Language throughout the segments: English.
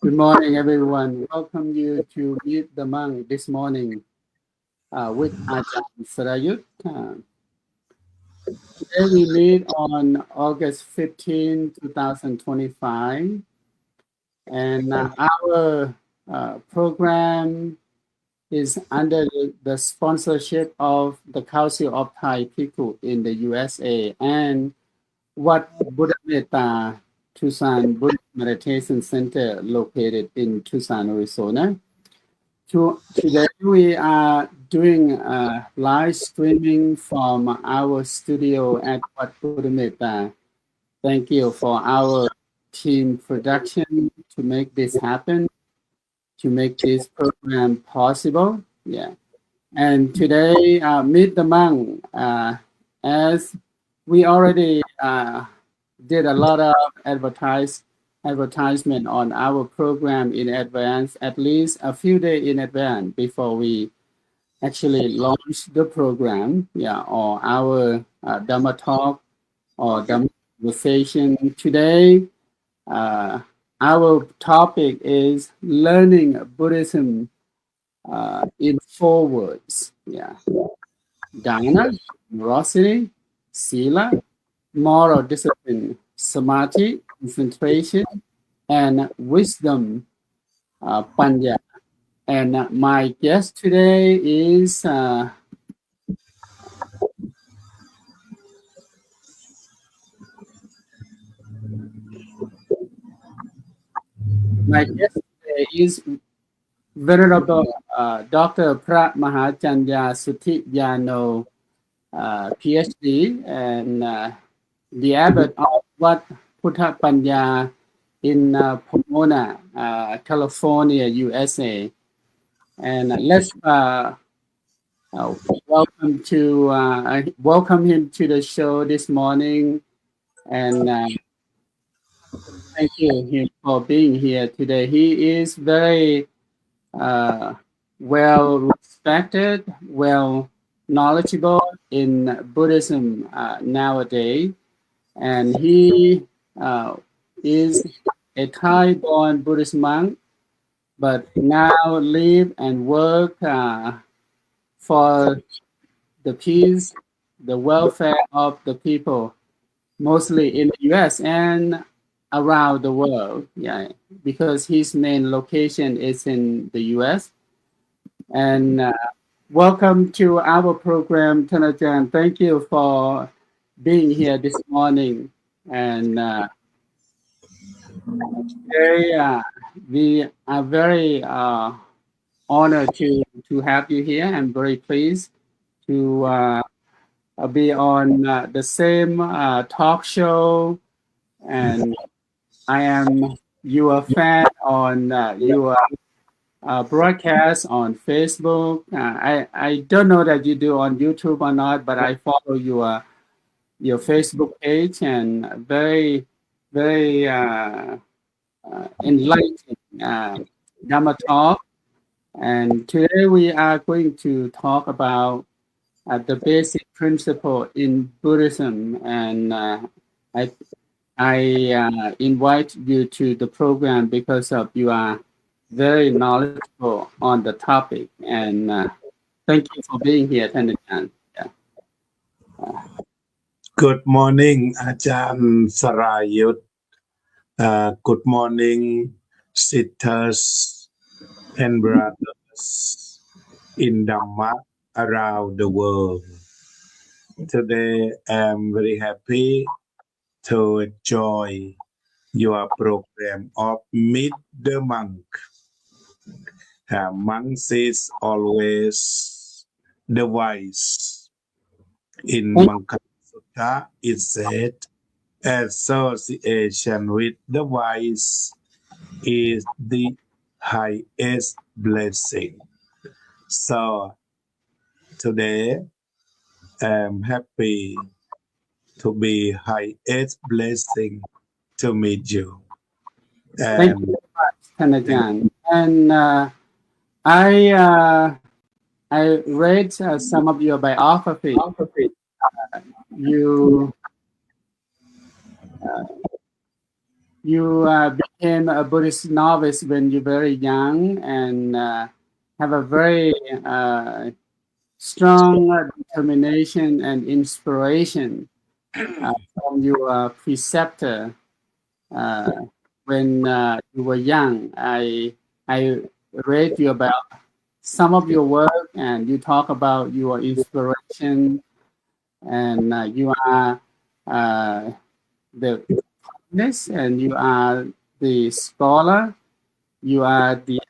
Good morning, everyone. Welcome you to Meet the Monk this morning with Ajahn Sarayut. Today we meet on August 15, 2025, and our program is under the sponsorship of the Council of Thai Bhikkhu in the USA and Wat Buddhapanya Tucson Buddhist Meditation Center located in Tucson, Arizona. Today we are doing live streaming from our studio at Wat Buddhapanya. Thank you for our team production to make this happen, to make this program possible. Yeah. And today, Meet the Monk, as we already did a lot of advertisement on our program in advance, at least a few days in advance before we actually launch the program, or our Dhamma Talk or Dhamma conversation. Today, our topic is learning Buddhism in 4 words. Dhyana, generosity, Sila, moral discipline, Samadhi, concentration, and wisdom, Panya. And my guest today is Venerable Dr. Phramaha Janya Suddhiyano, Ph.D. and the Abbot of Wat Buddhapanya in Pomona, California, USA. And let's welcome him to the show this morning. And thank you for being here today. He is very well respected, well knowledgeable in Buddhism nowadays, and he is a Thai-born Buddhist monk, but now live and work for the peace, the welfare of the people, mostly in the U.S. and around the world. Because his main location is in the U.S. And welcome to our program, Thanajan. Thank you for being here this morning. And today we are very honored to have you here. I'm very pleased to be on the same talk show, and I am your fan on your broadcast on Facebook. I don't know that you do on YouTube or not, but I follow your Facebook page, and very enlightening Dhamma Talk. And today we are going to talk about the basic principle in Buddhism, and I invite you to the program because of you are very knowledgeable on the topic, and thank you for being here, Thanajan. Good morning, Ajahn Sarayut. Good morning, sisters and brothers in Dhamma around the world. Today, I'm very happy to enjoy your program of Meet the Monk. Monks is always the wise. In Manka Sutta, it said, association with the wise is the highest blessing. So today, I'm happy to be highest blessing to meet you. Thank you very much, Thanajan. And I read some of your biography. You became became a Buddhist novice when you're very young and have a very strong determination and inspiration from your preceptor when you were young. I read you about some of your work, and you talk about your inspiration, and you are the witness, and you are the scholar, you are the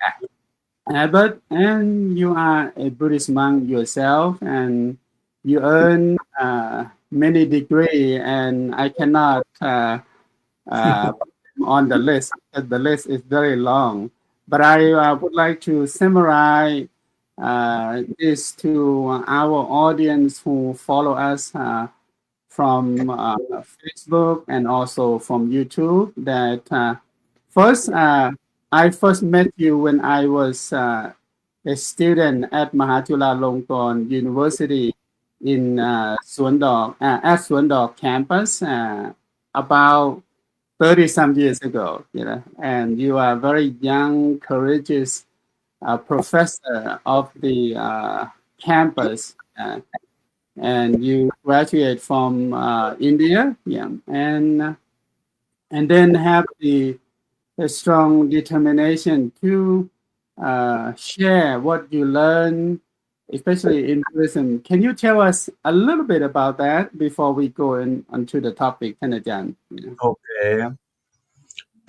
abbot, and you are a Buddhist monk yourself, and you earn many degrees, and I cannot put them on the list because the list is very long. But I would like to summarize this to our audience who follow us from Facebook and also from YouTube. That first, I first met you when I was a student at Mahachulalongkorn University in Suandok, at Suandok campus about 30 some years ago, and you are a very young, courageous professor of the campus, and you graduate from India, and then have the strong determination to share what you learn, especially in Buddhism. Can you tell us a little bit about that before we go onto the topic, Thanajan? Okay.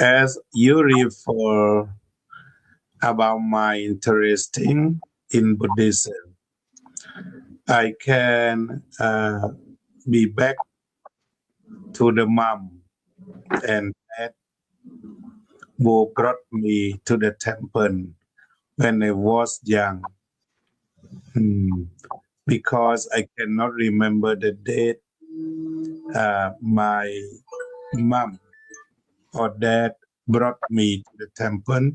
As you refer about my interest in Buddhism, I can be back to the mom and dad who brought me to the temple when I was young. Because I cannot remember the date my mom or dad brought me to the temple,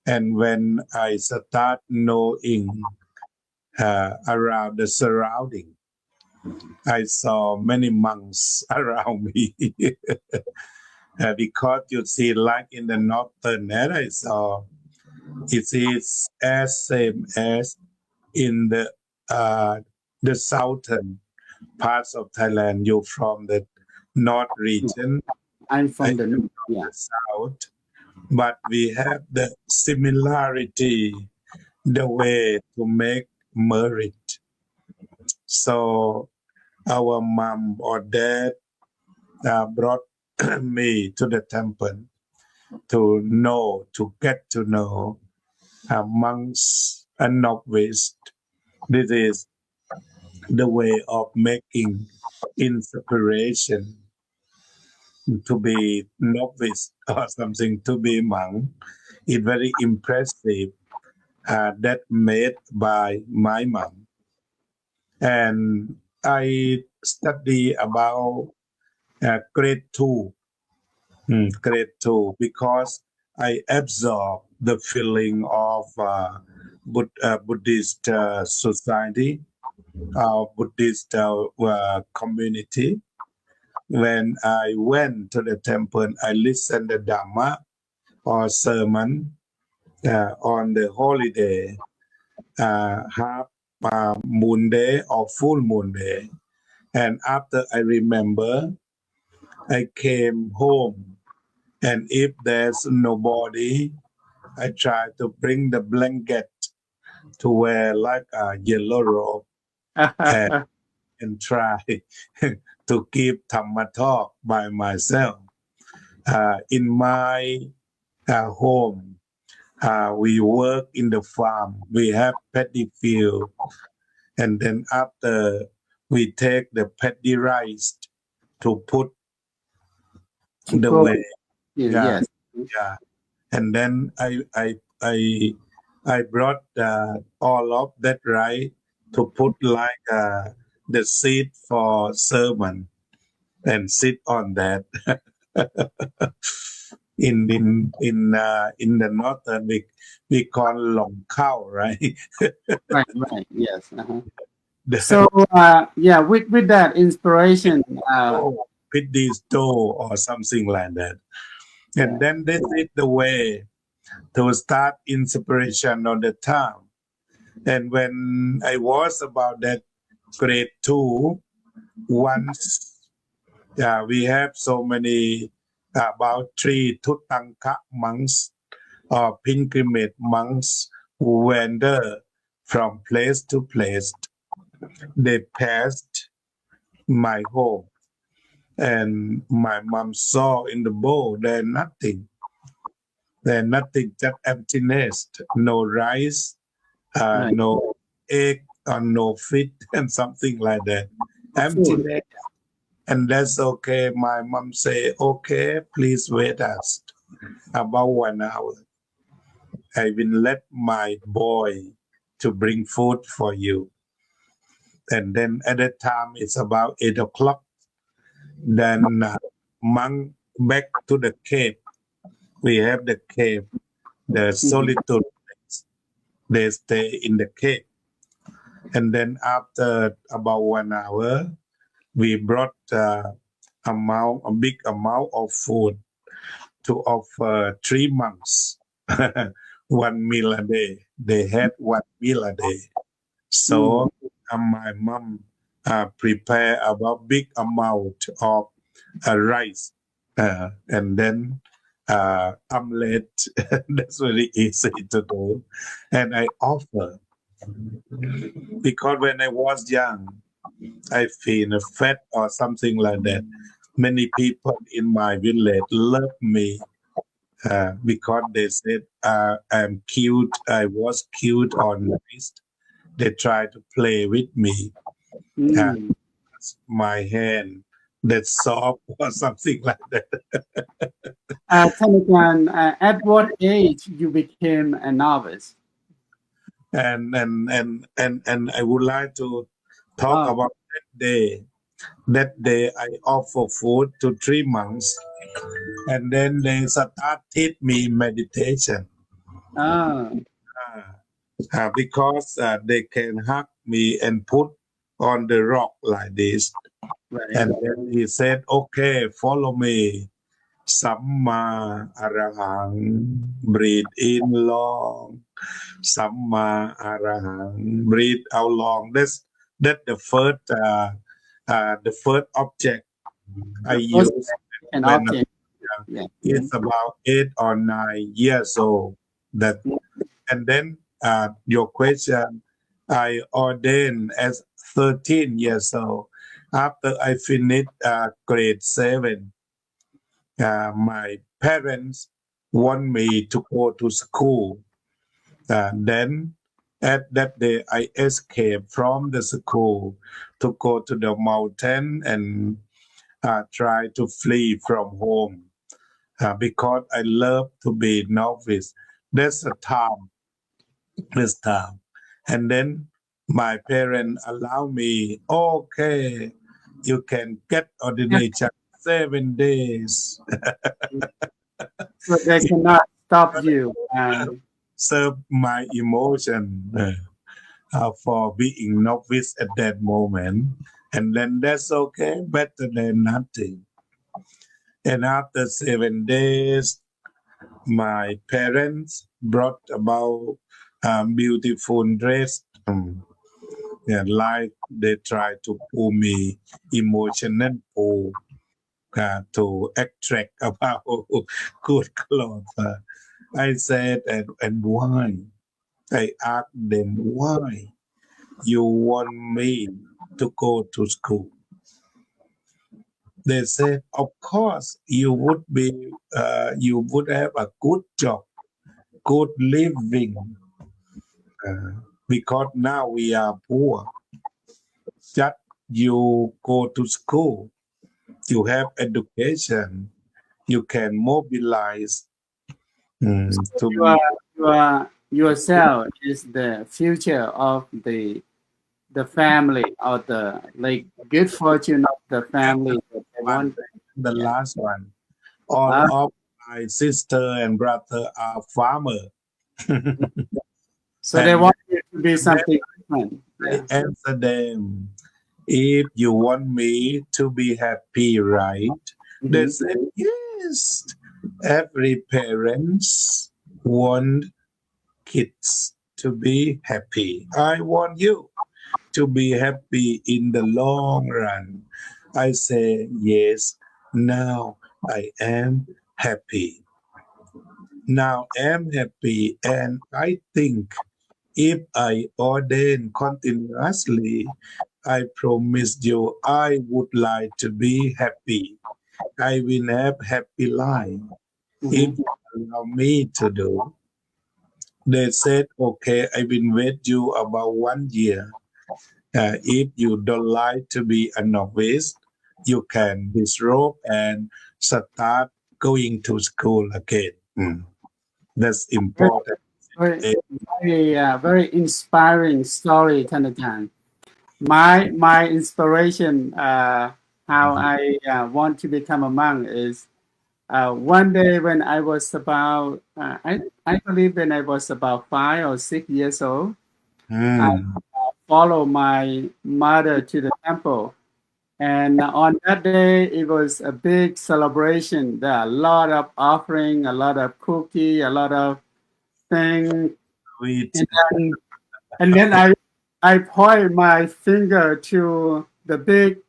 and when I start knowing around the surrounding, I saw many monks around me. Because you see, like in the northern area, I saw it is as same as in the southern parts of Thailand. You're from the north region. I'm from the north, south, but we have the similarity, the way to make merit. So our mom or dad brought me to the temple to get to know monks and novices. This is the way of making inspiration to be novice or something, to be monk. It's very impressive that made by my mom. And I study about grade 2, because I absorb the feeling of Buddhist society, Buddhist community. When I went to the temple, I listened to Dhamma or sermon on the holiday, half moon day or full moon day. And after I remember, I came home, and if there's nobody, I try to bring the blanket to wear like a yellow robe and try to keep Dhamma Talk by myself. In my home, we work in the farm. We have paddy field, and then after we take the paddy rice to put the way. Yes. Yeah, and then I brought all of that rice to put like the seat for sermon and sit on that. In the northern we call long cow, right? right, yes. So with that inspiration, pit this door or something like that. And then this is the way to start inspiration on the time. And when I was about that grade 2, once we have so many, about 3 Tutanka monks or pilgrimage monks who wander from place to place. They passed my home, and my mom saw in the bowl there's nothing. There's nothing, just emptiness, no rice, no egg, or no fish, and something like that. Emptiness. And that's okay. My mom say, okay, please wait us about 1 hour. I will let my boy to bring food for you. And then at that time, it's about 8 o'clock. Then monk back to the cave. We have the cave, the solitude place. They stay in the cave. And then after about 1 hour, we brought a big amount of food to offer 3 months, 1 meal a day. They had 1 meal a day. So my mom prepare a big amount of rice and then omelette. That's very easy to do. And I offer, because when I was young, I feel fat or something like that. Many people in my village love me because they said I'm cute. I was cute or nice. They try to play with me. My hand that's soft or something like that. At what age you became a novice? And I would like to talk about that day. That day I offer food to 3 monks, and then they started me meditation. Because they can hug me and put on the rock like this. And then he said, okay, follow me. Samma arahang, breathe in long. Samma arahang, breathe out long. That's the first object I use when it's about 8 or 9 years old. And then your question, I ordained as 13 years old. After I finished grade 7, my parents want me to go to school. Then at that day, I escaped from the school to go to the mountain and try to flee from home because I love to be novice. That's the time. This time. And then my parents allow me, okay, you can get ordination 7 days. So they cannot stop you. Serve my emotion for being novice at that moment. And then that's okay, better than nothing. And after 7 days, my parents brought about beautiful dress. Like they try to pull me emotional pull to attract about good clothes. I said, and why? I asked them, why you want me to go to school? They said, of course, you would have a good job, good living. Because now we are poor. Just you go to school, you have education, you can mobilize yourself is the future of the family, or the good fortune of the family that they want. The last one. All of my sister and brother are farmers. So they want you to be something different. I answer them, if you want me to be happy, right? They said, yes, every parents want kids to be happy. I want you to be happy in the long run. I say, yes, now I am happy. Now I am happy, and I think if I ordain continuously, I promise you I would like to be happy. I will have happy life if you allow me to do. They said, okay, I will wait you about 1 year. If you don't like to be a novice, you can disrobe and start going to school again. That's important. Very inspiring story, Tanajan. My inspiration, how I want to become a monk is one day when I was about, I believe when I was about 5 or 6 years old, I followed my mother to the temple. And on that day, it was a big celebration. There are a lot of offering, a lot of cookie, a lot of things. Sweet. And then I point my finger to the big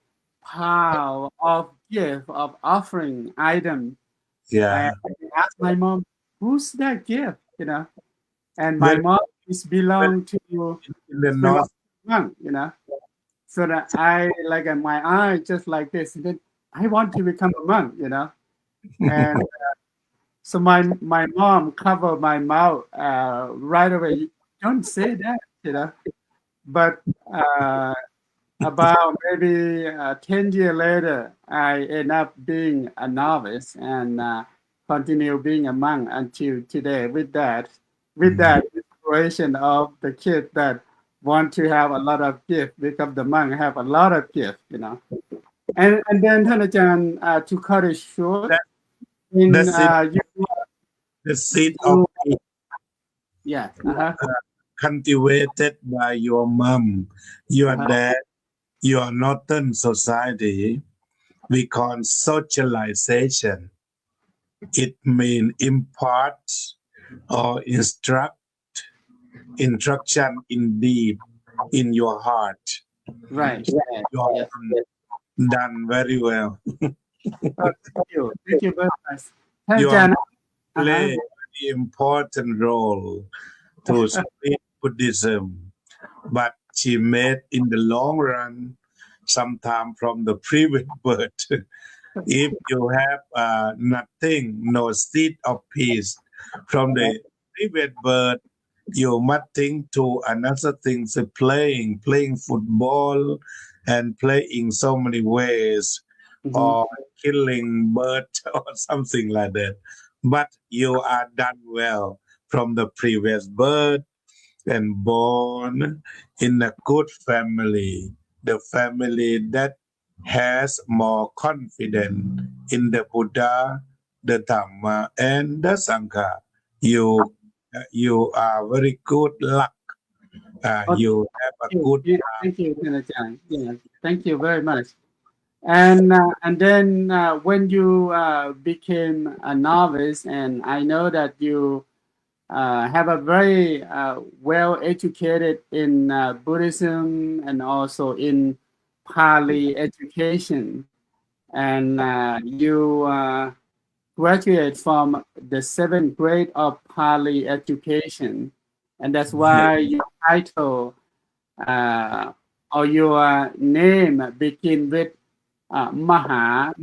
pile of gift of offering item. Yeah. And I asked my mom, "Who's that gift?" You know, and my mom is belong to in the Sri north. monk. You know, so that I like my eye just like this. And then I want to become a monk. You know, and so my mom covered my mouth right away. Don't say that. You know. But about maybe 10 years later, I end up being a novice and continue being a monk until today. With that inspiration of the kid that want to have a lot of gift, become the monk, have a lot of gift, you know. And then Thanajan, to cut it short, in the seed of peace yeah, cultivated by your mom, your dad, your northern society, we call socialization. It means impart or instruction indeed in your heart. right. You have done very well. Thank you very much. You Thanajan, play a very important role to spread Buddhism, but she made in the long run, sometime from the previous birth. If you have nothing, no seed of peace from the previous birth, you must think to another thing, so playing football and playing so many ways, or killing bird or something like that. But you are done well from the previous birth and born in a good family, the family that has more confidence in the Buddha, the Dhamma, and the Sangha. You are very good luck. You have a good. Thank you, Thanajan. Yeah, thank you very much. And then when you became a novice, and I know that you have a very well educated in Buddhism and also in Pali education, and you graduate from the 7th grade of Pali education, and that's why your title or your name begin with Maha.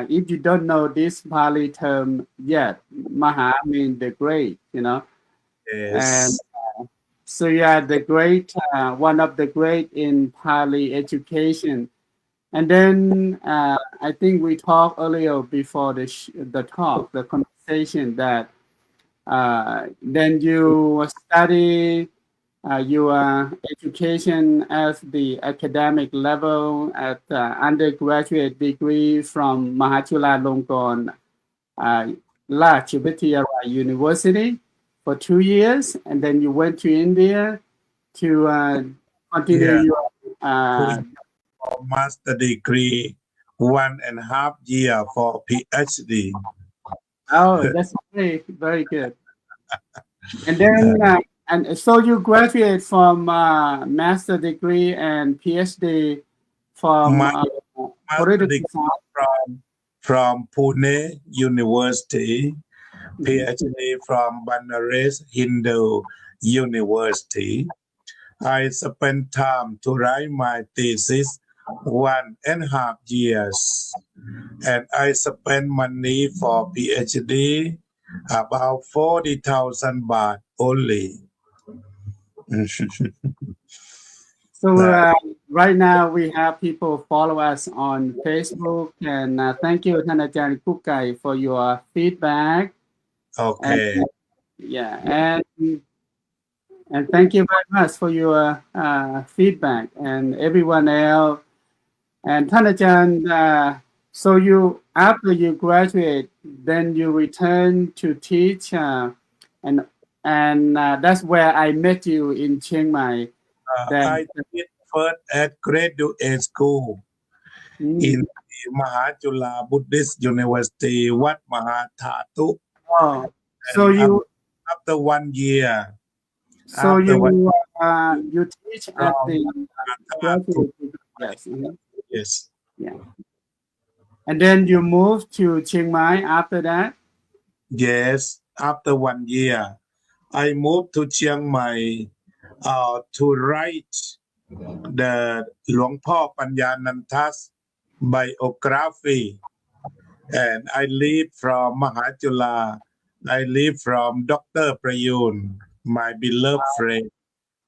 If you don't know this Pali term yet, Maha means the great, you know. And Yes. so you are the great, one of the great in Pali education. And then I think we talked earlier before the conversation that then you study your education at the academic level at undergraduate degree from Mahachulalongkorn Rajavitiyalaya University for 2 years, and then you went to India to continue your For master degree, 1.5 years for PhD. Oh, that's very, very good. And then, and so you graduate from master degree and PhD from My master political degree science. from Pune University, Mhm. PhD from Banaras Hindu University. I spent time to write my thesis 1.5 years, and I spent money for PhD about 40,000 baht only. So Uh, right now we have people follow us on Facebook, and thank you, Thanajan Kukai, for your feedback. And okay. yeah, and thank you very much for your feedback, and everyone else. And Thanajan, so you after you graduate, then you return to teach, and that's where I met you in Chiang Mai. Then I did first at graduate school in the Mahachula Buddhist University, Wat Mahathatu. oh, so And you after 1 year, so after 1 you year you teach at from the Mahathatu, graduate yes yes, yeah, and then you moved to Chiang Mai after that. yes, after 1 year, I moved to Chiang Mai to write the Luang Panyananda's biography. And I leave from Mahachula. I leave from Dr. Prayun, my beloved friend.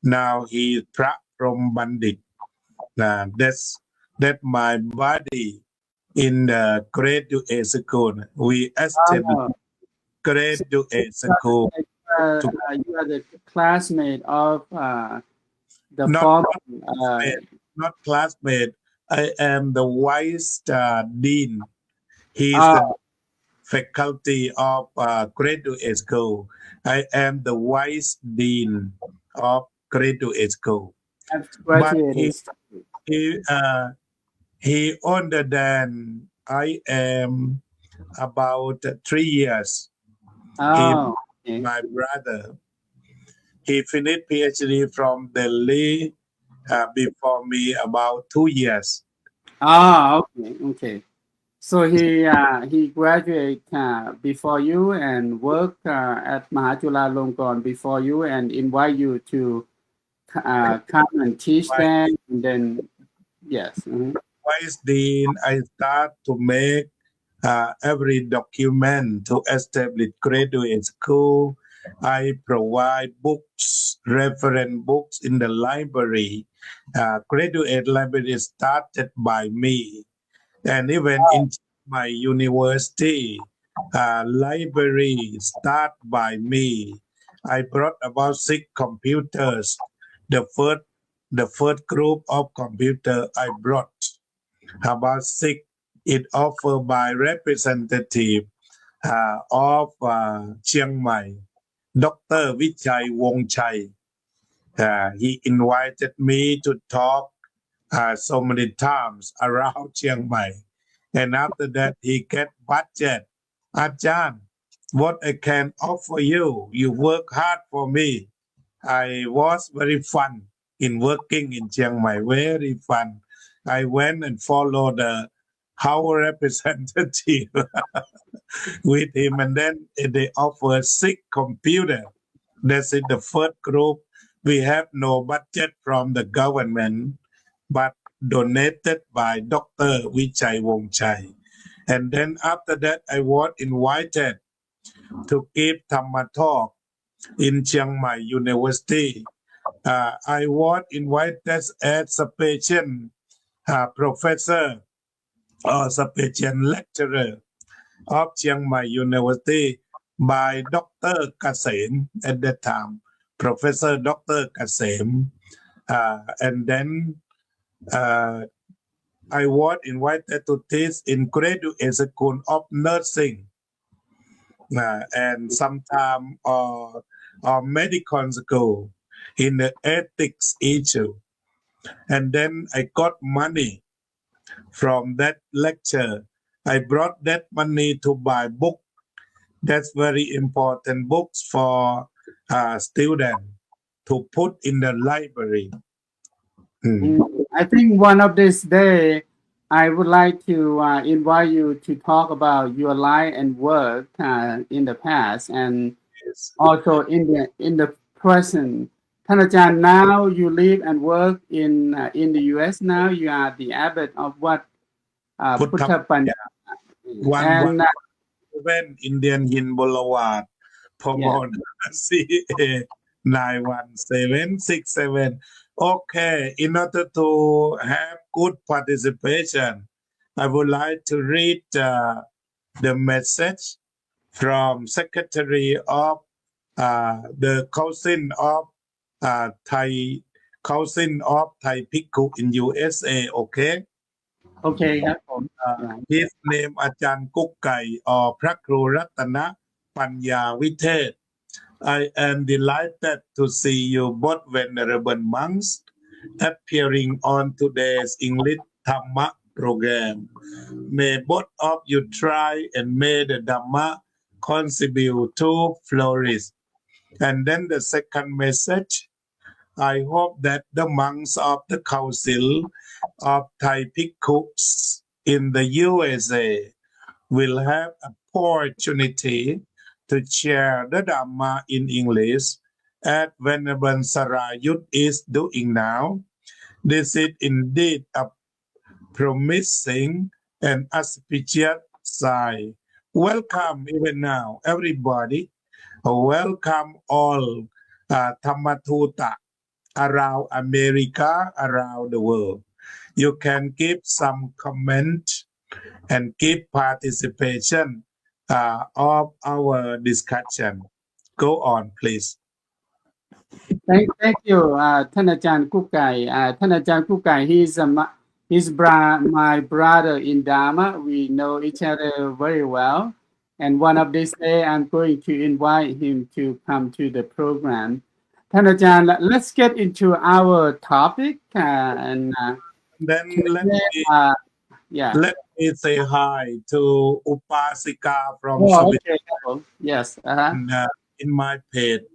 Now he is Pra from Bandit. That's my body in the graduate school. We established Oh, graduate so school to you are the classmate of the not former. classmate, not classmate. I am the vice dean. He is the Oh, faculty of graduate school. I am the vice dean of graduate school. But graduate. he uh, he older than I am about 3 years. He Oh, okay. my brother. He finished PhD from Delhi before me about 2 years. Oh, okay, okay. So he graduated before you and worked at Mahachula before you and invite you to come and teach My them and then yes. vice dean, I start to make every document to establish graduate school. I provide books, reference books in the library. Graduate library is started by me. And even in my university, library start by me. I brought about 6 computers. The first, the first group of computer I brought about 6. It offered by representative of Chiang Mai, Dr. Vichai Wongchai. He invited me to talk so many times around Chiang Mai. And after that, he get budget. Ajahn, what I can offer you? You work hard for me. I was very fun in working in Chiang Mai, very fun. I went and followed the House representative with him, and then they offer 6 computer. That's in the first group. We have no budget from the government, but donated by Dr. Vichai Wongchai. And then after that, I was invited to give Dhamma Talk in Chiang Mai University. I was invited as special professor or special lecturer of Chiang Mai University by Dr. Kasem at that time, Professor Dr. Kasem. And then I was invited to teach in graduate school of nursing and sometime medical school in the ethics issue. And then I got money from that lecture. I brought that money to buy book That's very important books for students to put in the library. I think one of this day, I would like to invite you to talk about your life and work in the past and Yes. also in the present. Thanajan, now you live and work in the U.S. Now you are the Abbot of Wat Buddhapanya. One when Indian Hin Boulevard, Pomona, CA 91767. Okay, in order to have good participation, I would like to read the message from Secretary of the Council of Thai Bhikkhu in USA. Okay. Okay,ครับผม His name อาจารย์กุ๊กไก่ or พระครูรัตนปัญญาวิเทศ I am delighted to see you both venerable monks appearing on today's English Dhamma program. May both of you try and may the Dhamma contribute to flourish. And then the second message, I hope that the monks of the Council of Thai Bhikkhus in the USA will have opportunity to share the Dhamma in English as Venerable Sarayut is doing now. This is indeed a promising and auspicious sign. Welcome even now, everybody. Welcome all Dhammatutta around America, around the world. You can give some comment and give participation of our discussion. Go on, please. Thank you, ท่านอาจารย์กุ๊กไก่ท่านอาจารย์กุ๊กไก่ he's my brother in Dhamma. We know each other very well, and one of these days I'm going to invite him to come to the program. ท่านอาจารย์ let's get into our topic and then let me say hi to Upasika from okay. Yes. In my page,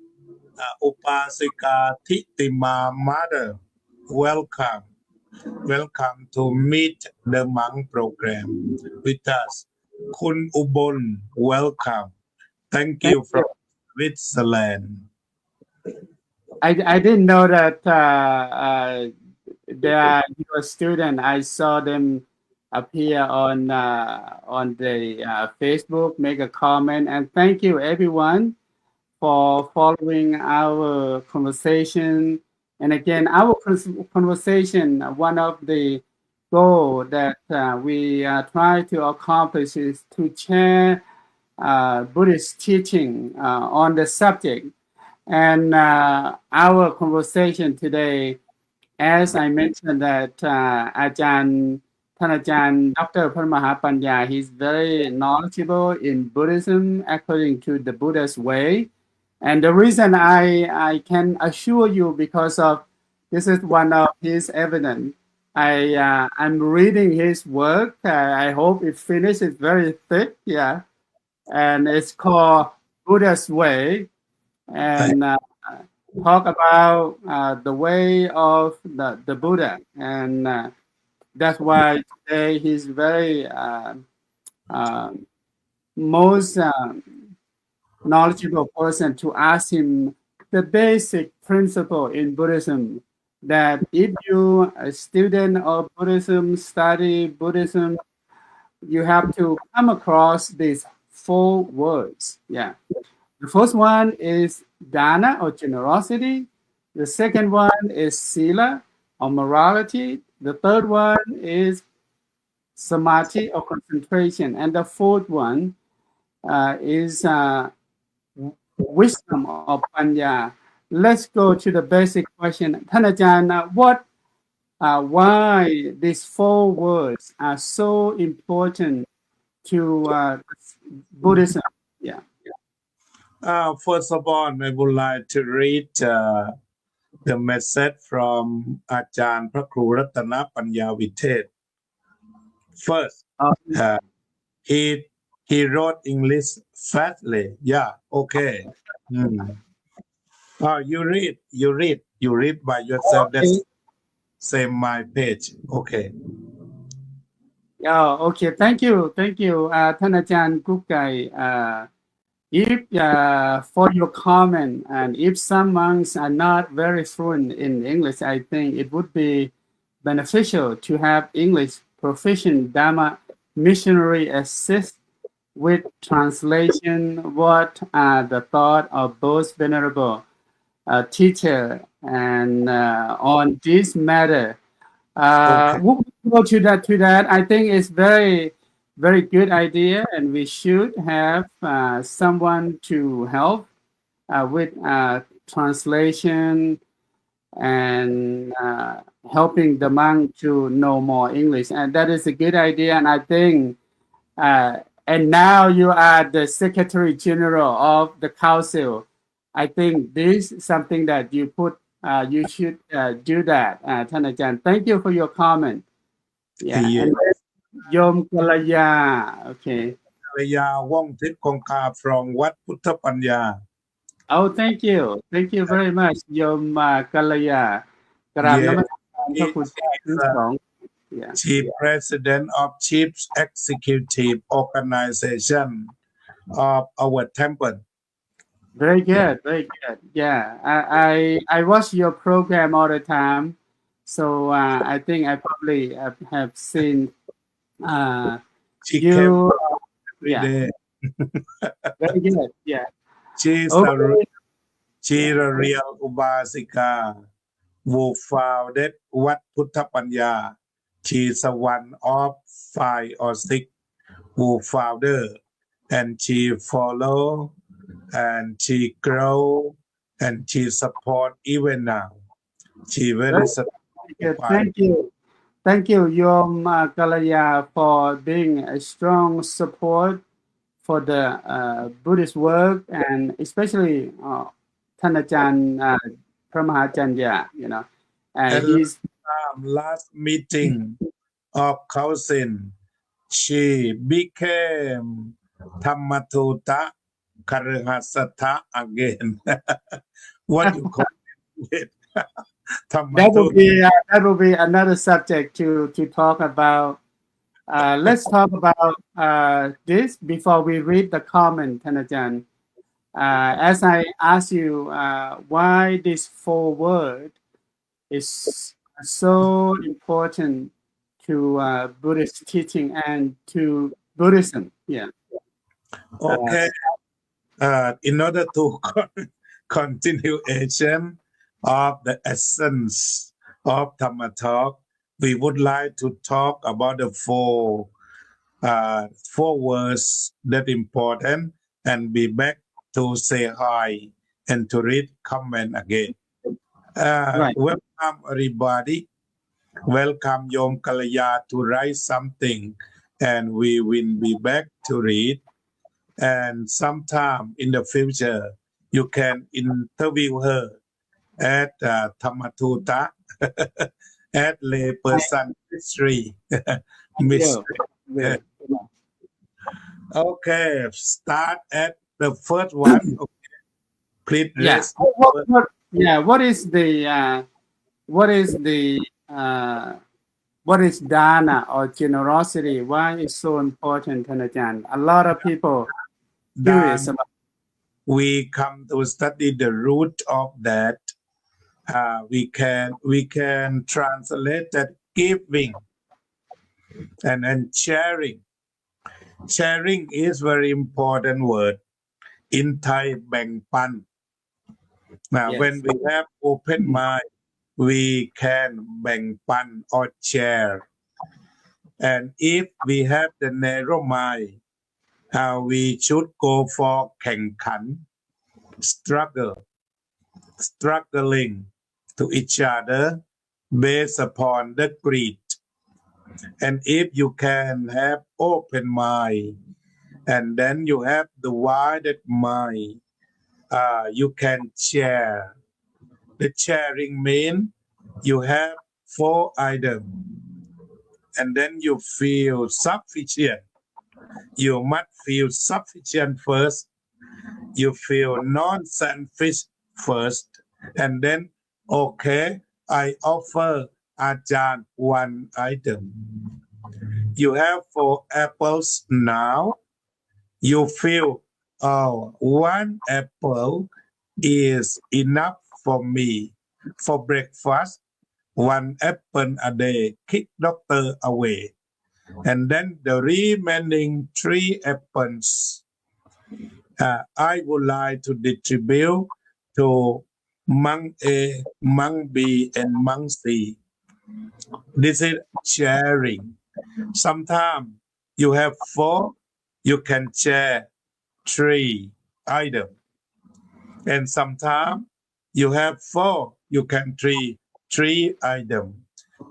Upasika Titima Mother. Welcome to meet the monk program with us. Kun Ubon, welcome. Thank you from Switzerland. I didn't know that they are your student. I saw them appear on the Facebook, make a comment, and thank you everyone for following our conversation. And again, our conversation, one of the goals that we try to accomplish is to share Buddhist teaching on the subject. And our conversation today, as I mentioned that Ajahn Dr. Phramaha Janya, he's very knowledgeable in Buddhism according to the Buddha's way. And the reason I can assure you because of this is one of his evidence. I'm reading his work. I hope it finishes very thick, and it's called Buddha's Way, and talk about the way of the Buddha, and that's why today he's very most knowledgeable person to ask him the basic principle in Buddhism, that if you a student of Buddhism, study Buddhism, you have to come across these 4 words. The first one is dana or generosity. The second one is sila or morality. The third one is samadhi or concentration. And the fourth one is wisdom or panya. Let's go to the basic question. Thanajan, why these 4 words are so important to Buddhism? First of all, I would like to read the message from Ajahn Phakru Ratana Panya Vitet. First, he He wrote English fastly. Yeah, okay. Oh, you read by yourself. Okay. That's same my page. Okay. Oh, okay. Thank you. ท่านอาจารย์กุ๊กไก่ if for your comment, and if some monks are not very fluent in English, I think it would be beneficial to have English proficient Dhamma missionary assist with translation. What are the thought of both venerable teacher and on this matter? Okay. We'll go to that. I think it's very good idea, and we should have someone to help with translation and helping the monk to know more English, and that is a good idea. And I think, and now you are the Secretary General of the Council. I think this is something that you should do that, ท่านอาจารย์ Thank you for your comment. Yeah. Yeah. And then Yom Kalaya. Okay. ภรรยาว่องทิพย์คงคา from วัดพุทธปัญญา Oh, thank you very much, Yom Kalaya. กราบนมัสการพระคุณเจ้าทั้งสอง Yeah. Chief President of Chief Executive Organization of our temple. Very good. Yeah, I watch your program all the time, so I think I probably have seen She you. came every Yeah, day. very good. Yeah. She's Okay. a real Ubasika who founded Wat Buddhapanya. She's one of 5 or 6 who founder, and she follow, and she grow, and she support even now. She very Good. Thank you, Yom Kalaya, for being a strong support for the Buddhist work, and especially ท่านอาจารย์ Phramaha Janya, and he's last meeting of council, she became Thammatutta Karahasatha again. What you call it? that will be another subject to talk about. Let's talk about this before we read the comment, ท่านอาจารย์ as I ask you why this 4 word is so important to Buddhist teaching and to Buddhism. Yeah. Okay. In order to continuation of the essence of Dhamma Talk, we would like to talk about the 4 words that important, and be back to say hi and to read comment again. Right. Welcome everybody. Welcome Yom Kalaya to write something, and we will be back to read. And sometime in the future, you can interview her at Thammatutta at layperson history. Yeah. Okay, start at the first one. Okay. Please rest. What is dana or generosity? Why is so important, ท่านอาจารย์ A lot of people curious about. We come to study the root of that. We can translate that giving and then sharing. Sharing is very important word. In Thai, แบ่งปัน. Now, Yes. when we have open mind, we can แบ่งปัน or share. And if we have the narrow mind, we should go for แข่งขัน struggling to each other based upon the greed. And if you can have open mind, and then you have the widened mind, you can share. The sharing means you have 4 items, and then you feel sufficient. You must feel sufficient first. You feel non-selfish first. And then, okay, I offer Ajahn one item. You have 4 apples now. You feel, oh, 1 apple is enough for me. For breakfast, 1 apple a day. Kick doctor away. And then the remaining 3 apples, I would like to distribute to monk A, monk B, and monk C. This is sharing. Sometimes you have 4, you can share 3 items. And sometimes you have 4, you can 3 items.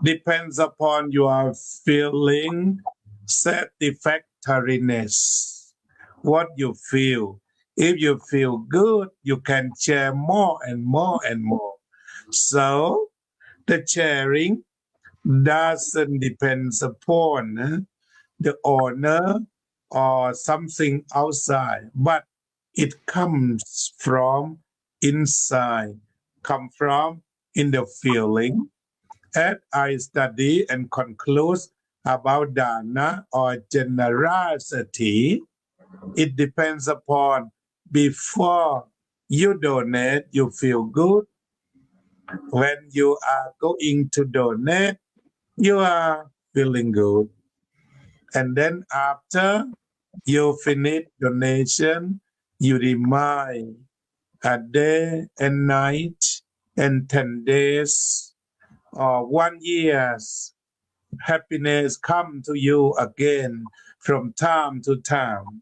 Depends upon your feeling satisfactoriness. What you feel. If you feel good, you can share more and more and more. So the sharing doesn't depend upon the owner or something outside, but it comes from inside, come from in the feeling. As I study and conclude about dana or generosity, it depends upon before you donate, you feel good. When you are going to donate, you are feeling good. And then after you finish donation, you remind a day and night and 10 days or 1 year. Happiness come to you again from time to time.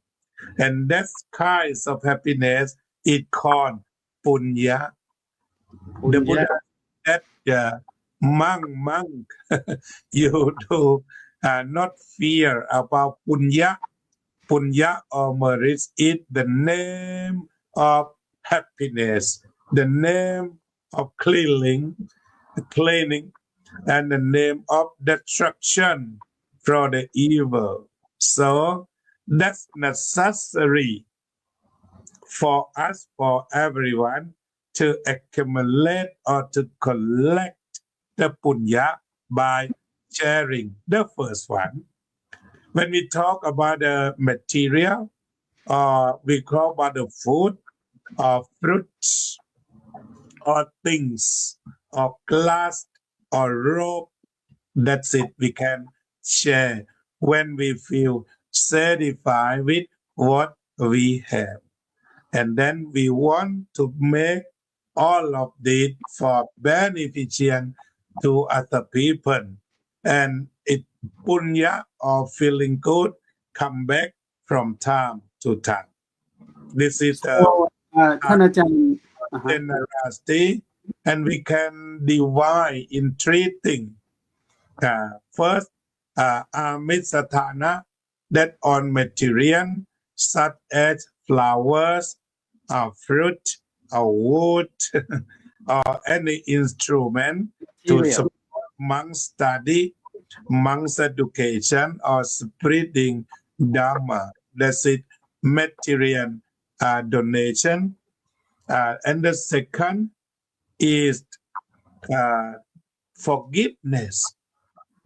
And that kind of happiness is called Punya. The Buddha that monk, you do not fear about Punya. Punya or merit is the name of happiness, the name of cleaning, and the name of destruction from the evil. So that's necessary for us, for everyone, to accumulate or to collect the punya by sharing. The first one. When we talk about the material, we talk about the food, or fruits, or things, or glass, or rope, that's it. We can share when we feel satisfied with what we have. And then we want to make all of this for beneficent to other people. And it punya or feeling good come back from time to time. This is the generosity, and we can divide in 3 things. First, amisatana, that on material such as flowers, fruit, or wood, or any instrument to support monks' study, monks' education, or spreading Dhamma. That's it, material donation. And the second is forgiveness.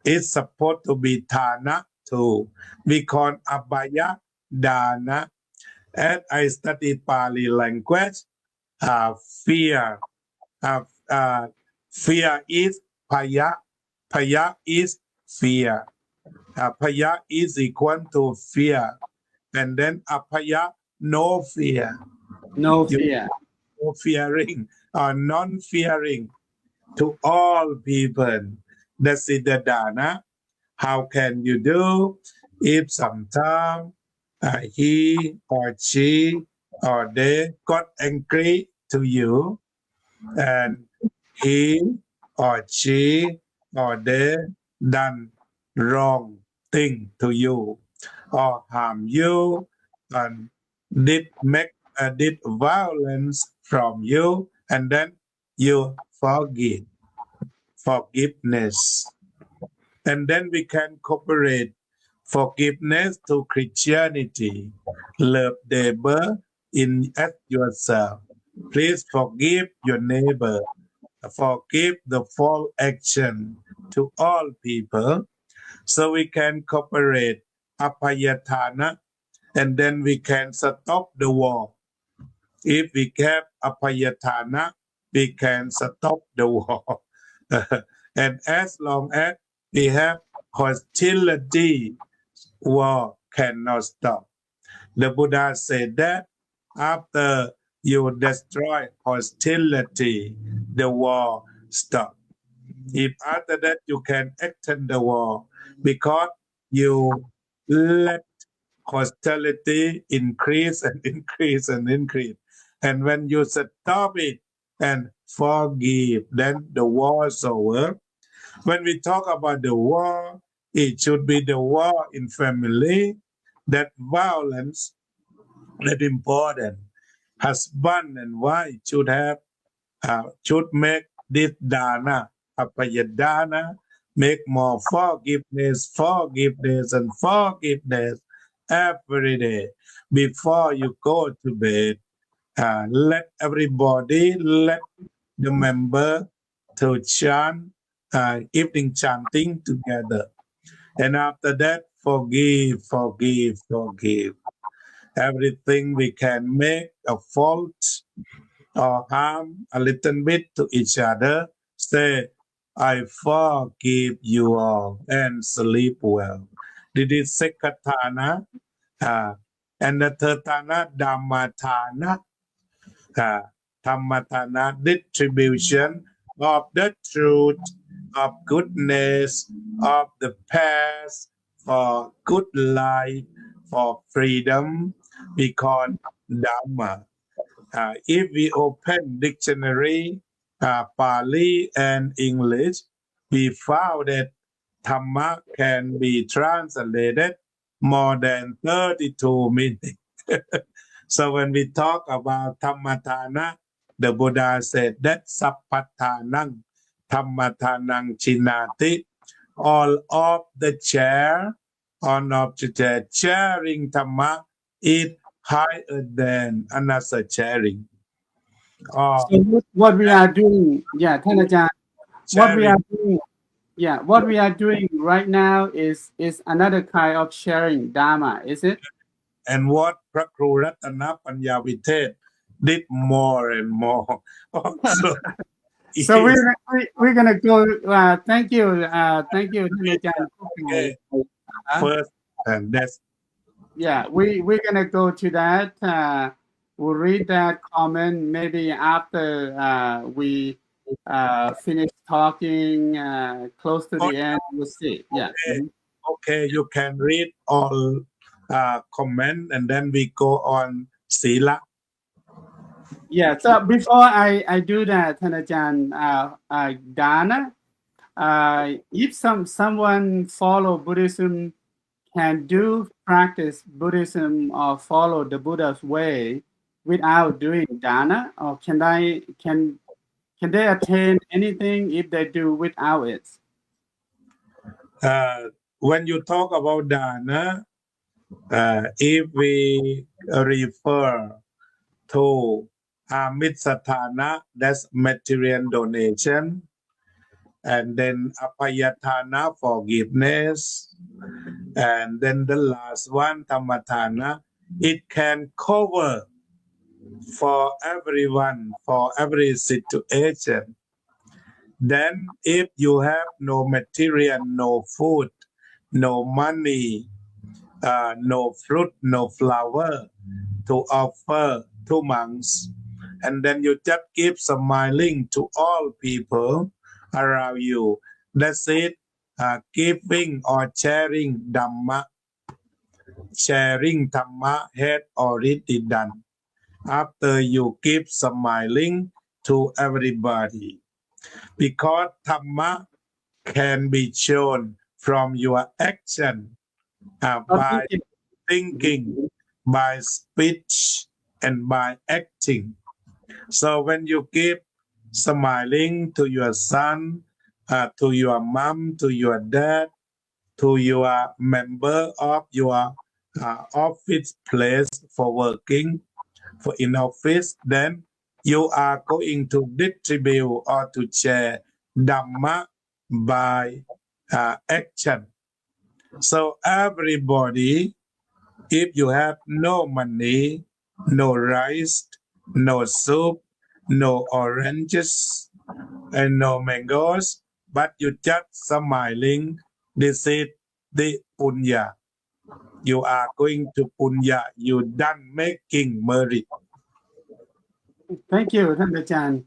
It's supposed to be Thana too. We call Abhaya Dana. As I studied Pali language, fear. Fear is Paya. Paya is fear. Paya is equal to fear. And then Apaya, no fear. No fear. No fearing or non-fearing to all people. That's it, the dana. How can you do if sometimes he or she or they got angry to you and he or she or they done wrong thing to you or harm you and did violence from you, and then you forgiveness. And then we can cooperate forgiveness to Christianity, love neighbor as yourself. Please forgive your neighbor. Forgive the false action to all people, so we can cooperate apayatana, and then we can stop the war. If we have apayatana, we can stop the war. And as long as we have hostility, war cannot stop. The Buddha said that after you destroy hostility, the war stops. If after that you can extend the war, because you let hostility increase and increase and increase. And when you stop it and forgive, then the war is over. When we talk about the war, it should be the war in family, that violence, that important. Husband and wife should make this dana, apayadana, make more forgiveness every day. Before you go to bed, let the member to chant evening chanting together. And after that, forgive. Everything we can make a fault or harm a little bit to each other, say, I forgive you all, and sleep well. This is Sekatana. And the third Tana, Dhammatana. Dhammatana, distribution of the truth, of goodness, of the past, for good life, for freedom, we call Dhamma. If we open dictionary, Pali and English, we found that Dhamma can be translated more than 32 meanings. So when we talk about Dhammatana, the Buddha said that Sappattanang, Dhammatanang Chinati, all of the chair, all of the chair, sharing Dhamma is higher than another sharing. So what we are doing,ท่านอาจารย์ what we are doing right now is another kind of sharing Dharma, is it? And what พระครูรัตนปัญญาวิเทศ did more and more. Also, So we're gonna go. Thank you,ท่านอาจารย์ first, and that's we're gonna go to that. We'll read that comment maybe after we finish talking close to the end. We'll see. Okay, you can read all comment and then we go on Sila. So before I do that, ท่านอาจารย์ Dana, if someone follow Buddhism, can do practice Buddhism or follow the Buddha's way without doing dana, or can they attain anything if they do without it? When you talk about dana, if we refer to Amitsatana, that's material donation, and then Apayatana, forgiveness, and then the last one, Dhammatana, it can cover for everyone, for every situation. Then if you have no material, no food, no money, no fruit, no flower to offer to monks, and then you just keep smiling to all people around you, that's it. Giving or sharing Dhamma, had already done. After you keep smiling to everybody, because Dhamma can be shown from your action, by thinking, by speech, and by acting. So when you keep smiling to your son, to your mom, to your dad, to your member of your office place for working for in office, then you are going to distribute or to share Dhamma by action. So everybody, if you have no money, no rice, no soup, no oranges, and no mangoes, but you just smiling, this is the punya. You are going to punya. You done making merit. Thank you, ท่านอาจารย์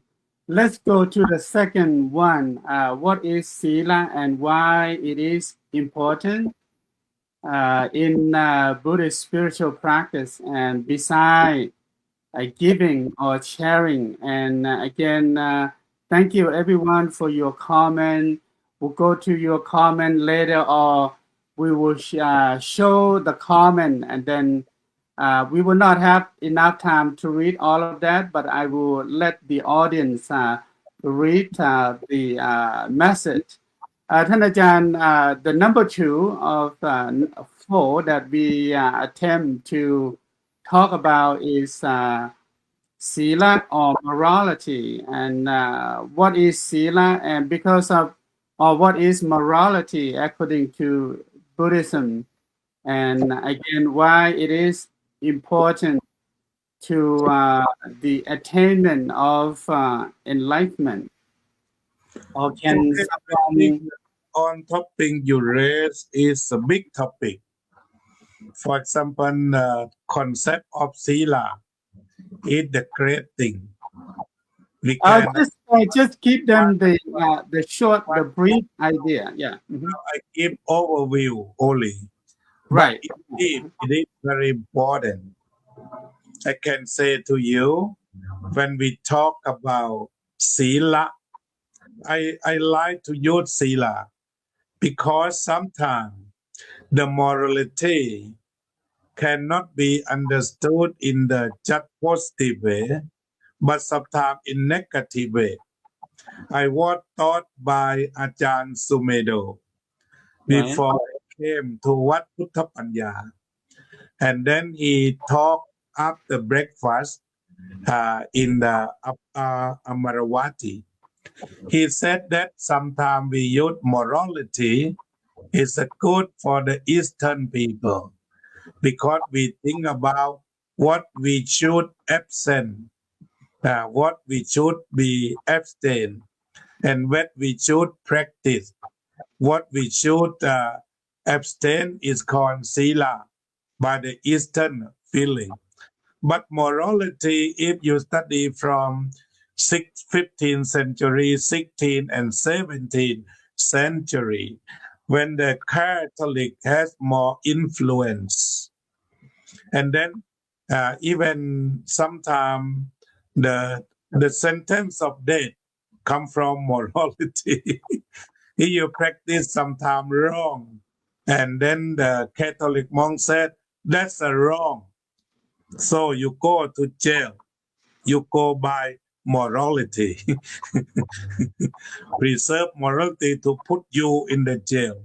Let's go to the second one. What is Sila and why it is important in Buddhist spiritual practice and beside giving or sharing? And again, thank you everyone for your comment. We'll go to your comment later, or we will show the comment, and then we will not have enough time to read all of that, but I will let the audience read the message. ท่านอาจารย์ the number 2 of 4 that we attempt to talk about is Sila or morality, and what is Sila, and because of or what is morality according to Buddhism, and again why it is important to the attainment of enlightenment. Or can on topic you raise is a big topic. For example, concept of Sila is the great thing. We can just keep them the short, the brief idea. Yeah. Mm-hmm. I give overview only. Right. It is very important. I can say to you, when we talk about Sila, I like to use Sila because sometimes the morality cannot be understood in the just positive way, but sometimes in negative way. I was taught by Ajahn Sumedo before I came to Wat Buddhapanya, and then he talked after breakfast in the Amaravati. He said that sometimes we use morality is good for the Eastern people because we think about what we should absent, what we should be abstain, and what we should practice. What we should abstain is called Sila by the Eastern feeling. But morality, if you study from 15th century, 16th and 17th century, when the Catholic has more influence, and then even sometimes the sentence of death come from morality. You practice sometime wrong, and then the Catholic monk said that's a wrong, so you go to jail. You go by morality. Preserve morality to put you in the jail.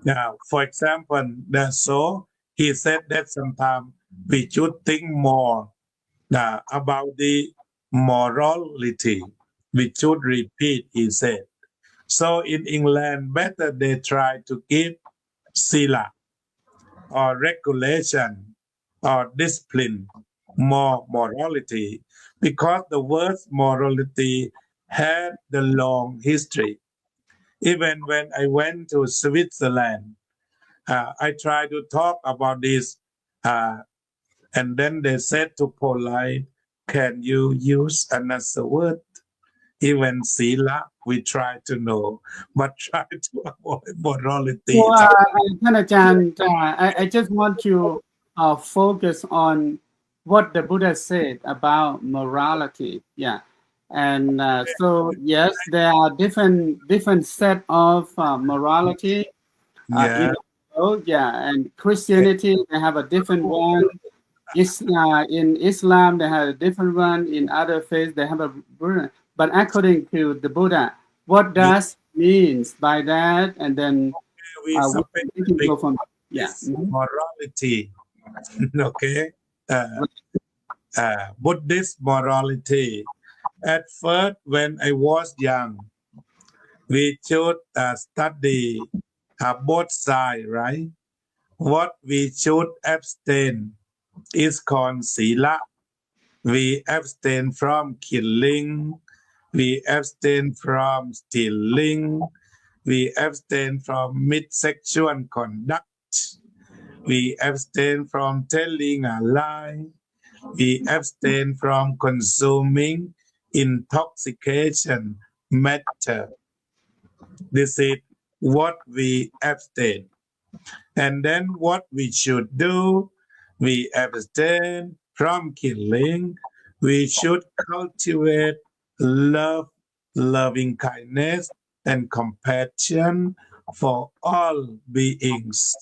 Now, for example, so he said that sometimes we should think more about the morality. We should repeat, he said. So in England, better they try to give Sila or regulation or discipline, more morality, because the word morality had the long history. Even when I went to Switzerland, I tried to talk about this, and then they said to polite, can you use another word? Even Sila, we try to know, but try to avoid morality. So, ท่านอาจารย์ I just want to focus on what the Buddha said about morality. Yeah. And so, yes, there are different set of morality. In the world, yeah. And Christianity, they have a different one. In Islam, they have a different one. In other faiths, they have a Buddha. But according to the Buddha, what does means by that? And then we we can specific go from morality. Okay. Buddhist morality. At first, when I was young, we should study both sides, right? What we should abstain is called Sila. We abstain from killing. We abstain from stealing. We abstain from mid-sexual conduct. We abstain from telling a lie. We abstain from consuming intoxication matter. This is what we abstain. And then what we should do, we abstain from killing. We should cultivate love, loving kindness, and compassion for all beings.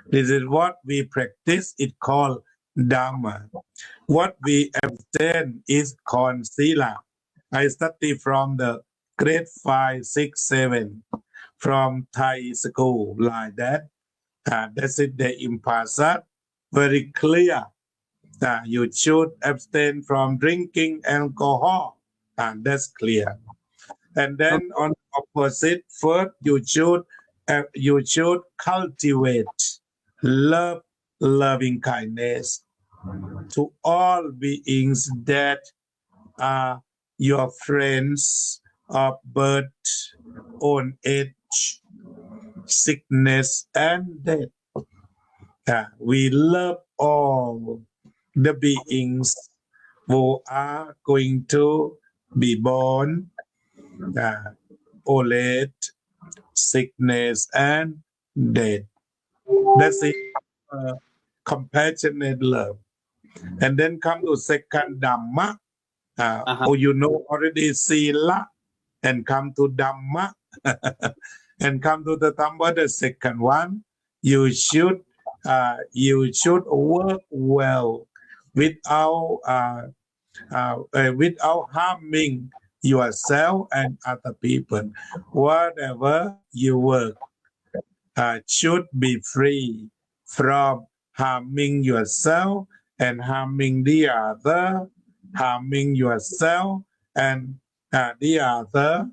This is what we practice. It's called Dhamma. What we abstain is called Sila. I study from the grade 5, 6, 7 from Thai school like that. That's it, the impasa, very clear. You should abstain from drinking alcohol. That's clear. And then on opposite, first you should cultivate love, loving kindness to all beings that are your friends of birth, old age, sickness, and death. We love all the beings who are going to be born, old age, sickness, and death. That's it. Compassionate love. And then come to second Dhamma. You know already Sila, and come to Dhamma, and come to the Dhamma. The second one, you should work well without harming yourself and other people. Whatever you work should be free from harming yourself and harming the other, harming yourself and the other.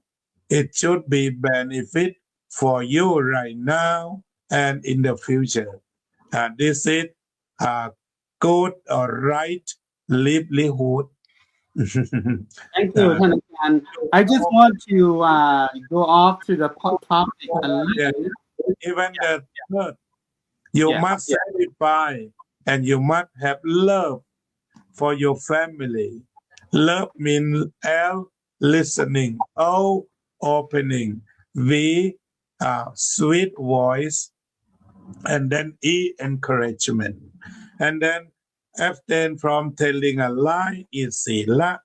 It should be benefit for you right now and in the future. This is good or right livelihood. Thank you, Thanakan. I just want to go off to the topic a little. Even the third, you must satisfy and you must have love for your family. Love means L, listening, O, opening, V, sweet voice, and then E, encouragement. And then abstain from telling a lie is Sila,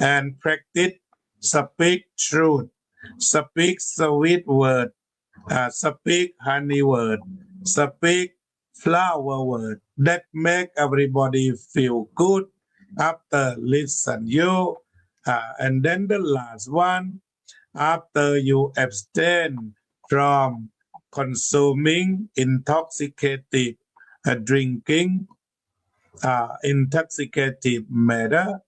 and practice speak truth, speak sweet word, speak honey word, speak flower word that make everybody feel good after listen you. And then the last one, after you abstain from consuming intoxicating drinking, intoxicating matter,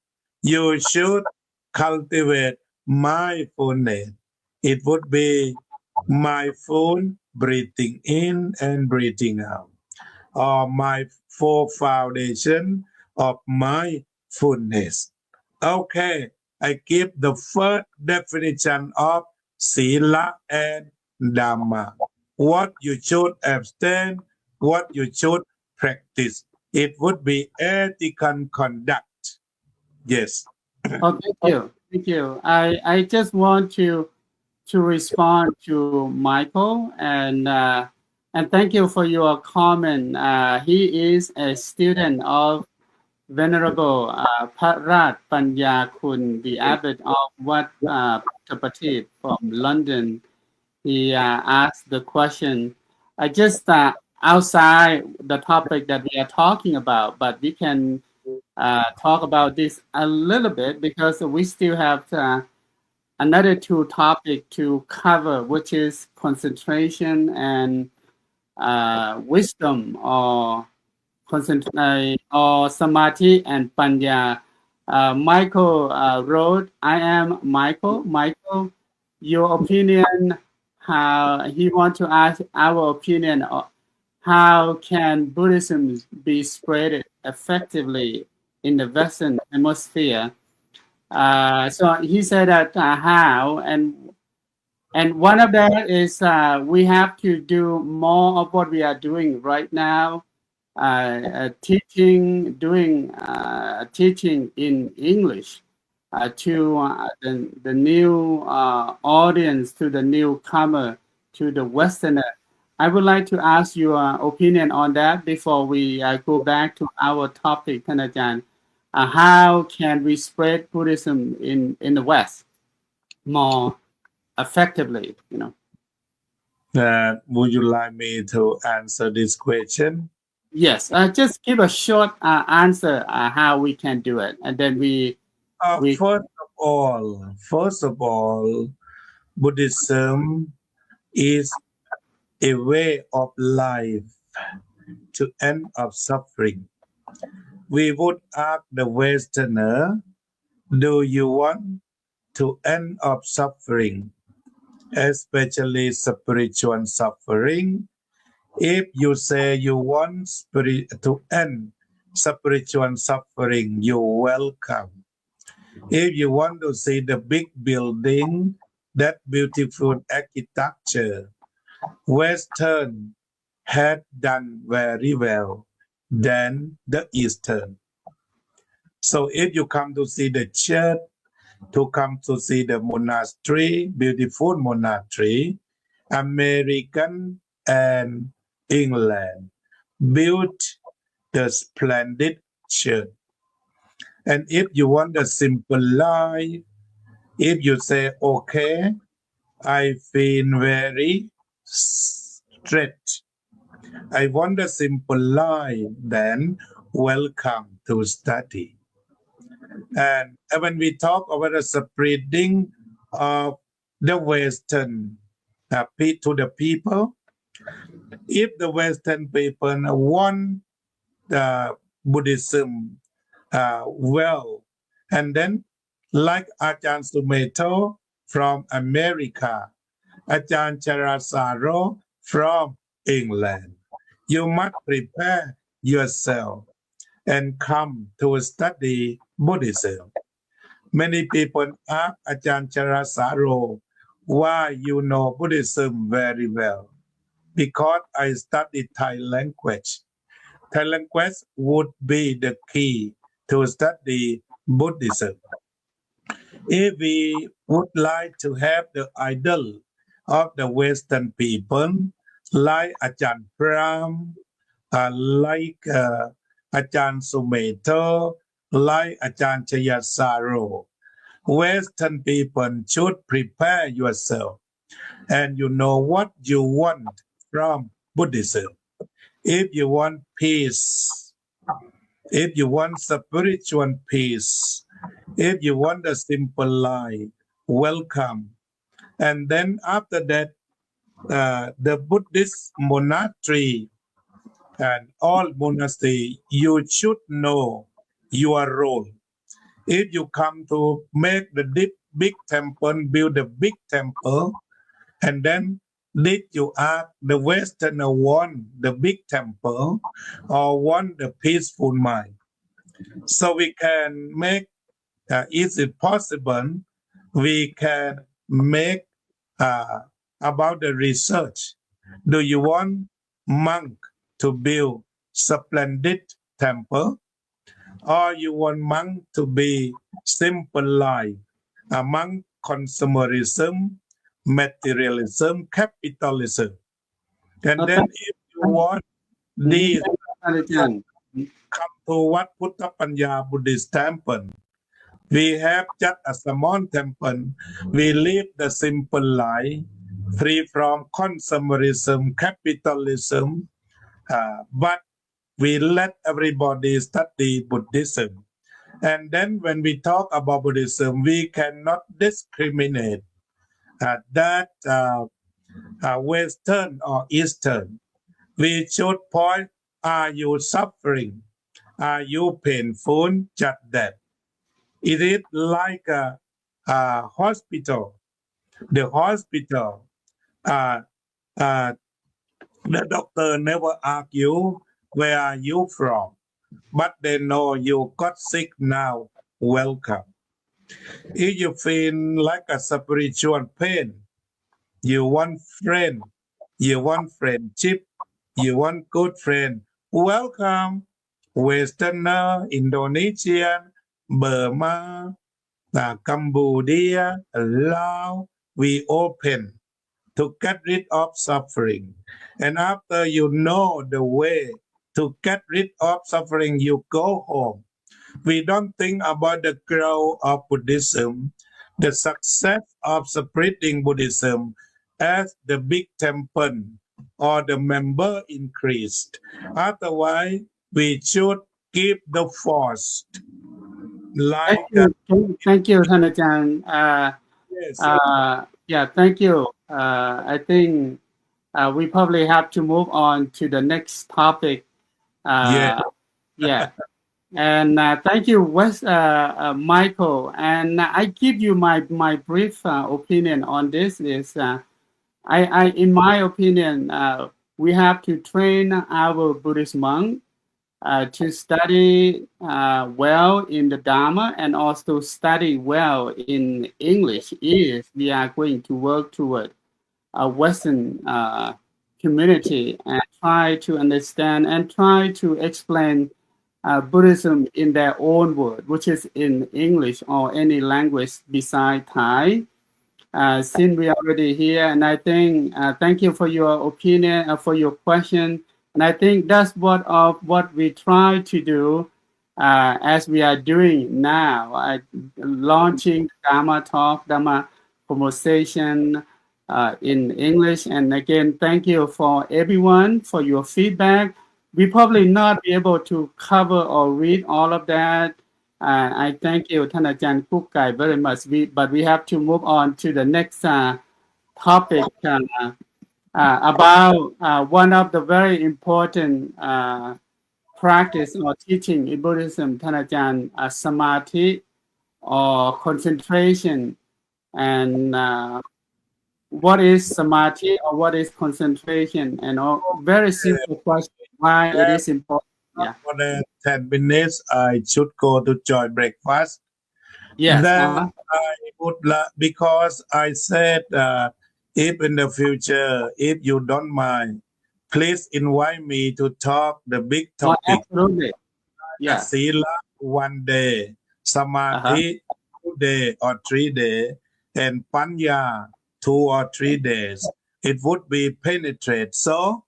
you should cultivate mindfulness. It would be mindful breathing in and breathing out, or my four foundation of mindfulness. Okay, I give the first definition of Sila and Dhamma. What you should abstain, what you should practice. It would be ethical conduct. Yes. Oh, thank you. Thank you. I just want to respond to Michael and thank you for your comment. He is a student of Venerable Panya, the Abbot of Wat Buddhapanya from London. He asked the question. I just outside the topic that we are talking about, but we can talk about this a little bit because we still have another two topics to cover, which is concentration and wisdom, or samadhi and panya. Michael wrote, I am Michael. Michael, your opinion, how he wants to ask our opinion, how can Buddhism be spread effectively in the Western Hemisphere? So he said that how, and one of that is we have to do more of what we are doing right now, teaching in English to the new audience, to the newcomer, to the Westerner. I would like to ask your opinion on that before we go back to our topic, Thanajan. How can we spread Buddhism in the West more effectively? Would you like me to answer this question? Yes, just give a short answer how we can do it, and then we First of all, Buddhism is a way of life to end of suffering. We would ask the Westerner, do you want to end of suffering, especially spiritual suffering? If you say you want to end spiritual suffering, you're welcome. If you want to see the big building, that beautiful architecture, Western had done very well than the Eastern. So if you come to see the church, to come to see the monastery, beautiful monastery, American and England built the splendid church. And if you want a simple life, if you say, okay, I feel very straight, I want a simple life, then welcome to study. And when we talk about the spreading of the Western to the people, if the Western people want the Buddhism well, and then like Ajahn Sumeto from America, Ajahn Charasaro from England, you must prepare yourself and come to study Buddhism. Many people ask Ajahn Charasaro, why you know Buddhism very well? Because I study Thai language. Thai language would be the key to study Buddhism. If we would like to have the idol of the Western people, like Ajahn Brahm, like Ajahn Sumeto, like Ajahn Chayasaro, Western people should prepare yourself and you know what you want from Buddhism. If you want peace, if you want spiritual peace, if you want a simple life, welcome. And then after that, the Buddhist monastery and all monastery, you should know your role. If you come to make the big temple, build a big temple, and then did you ask the Westerner want the big temple or want the peaceful mind? So we can make, is it possible, we can make about the research. Do you want monk to build splendid temple, or you want monk to be simple life among consumerism, materialism, capitalism? And then if you want these come to Wat Buddhapanya Buddhist temple, we have just a small temple. We live the simple life, free from consumerism, capitalism, but we let everybody study Buddhism. And then when we talk about Buddhism, we cannot discriminate that Western or Eastern. We should point, are you suffering? Are you painful? Just that. It is like a hospital. The hospital, uh, the doctor never ask you, where are you from? But they know you got sick now. Welcome. If you feel like a spiritual pain, you want friend, you want friendship, you want good friend. Welcome. Westerner, Indonesian, Burma, Cambodia, Laos, we open to get rid of suffering. And after you know the way to get rid of suffering, you go home. We don't think about the growth of Buddhism, the success of spreading Buddhism as the big temple or the member increased. Otherwise, we should keep the force. Like Thank you, ท่านอาจารย์ yes. Yeah, thank you. I think we probably have to move on to the next topic. Yeah. Yeah. And thank you, Michael. And I give you my brief opinion on this. Is in my opinion, we have to train our Buddhist monk to study well in the Dhamma and also study well in English if we are going to work toward a Western community and try to understand and try to explain Buddhism in their own word, which is in English or any language beside Thai. Since we are already here, and I think thank you for your opinion, for your question. And I think that's what we try to do as we are doing now, launching Dhamma Talk, Dhamma conversation in English. And again, thank you for everyone for your feedback. We probably not be able to cover or read all of that. I thank you, ท่านอาจารย์กุ๊กไก่ very much. But we have to move on to the next topic about one of the very important practice or teaching in Buddhism, ท่านอาจารย์ Samadhi or concentration. And what is Samadhi or what is concentration? And very simple question, why it is important. Yeah. For the 10 minutes, I should go to join breakfast. Yes. Then I would because I said if in the future, if you don't mind, please invite me to talk the big topic. Absolutely. Yeah. Sila 1 day, Samadhi 2 days or 3 days, and Panya 2 or 3 days. It would be penetrate. So,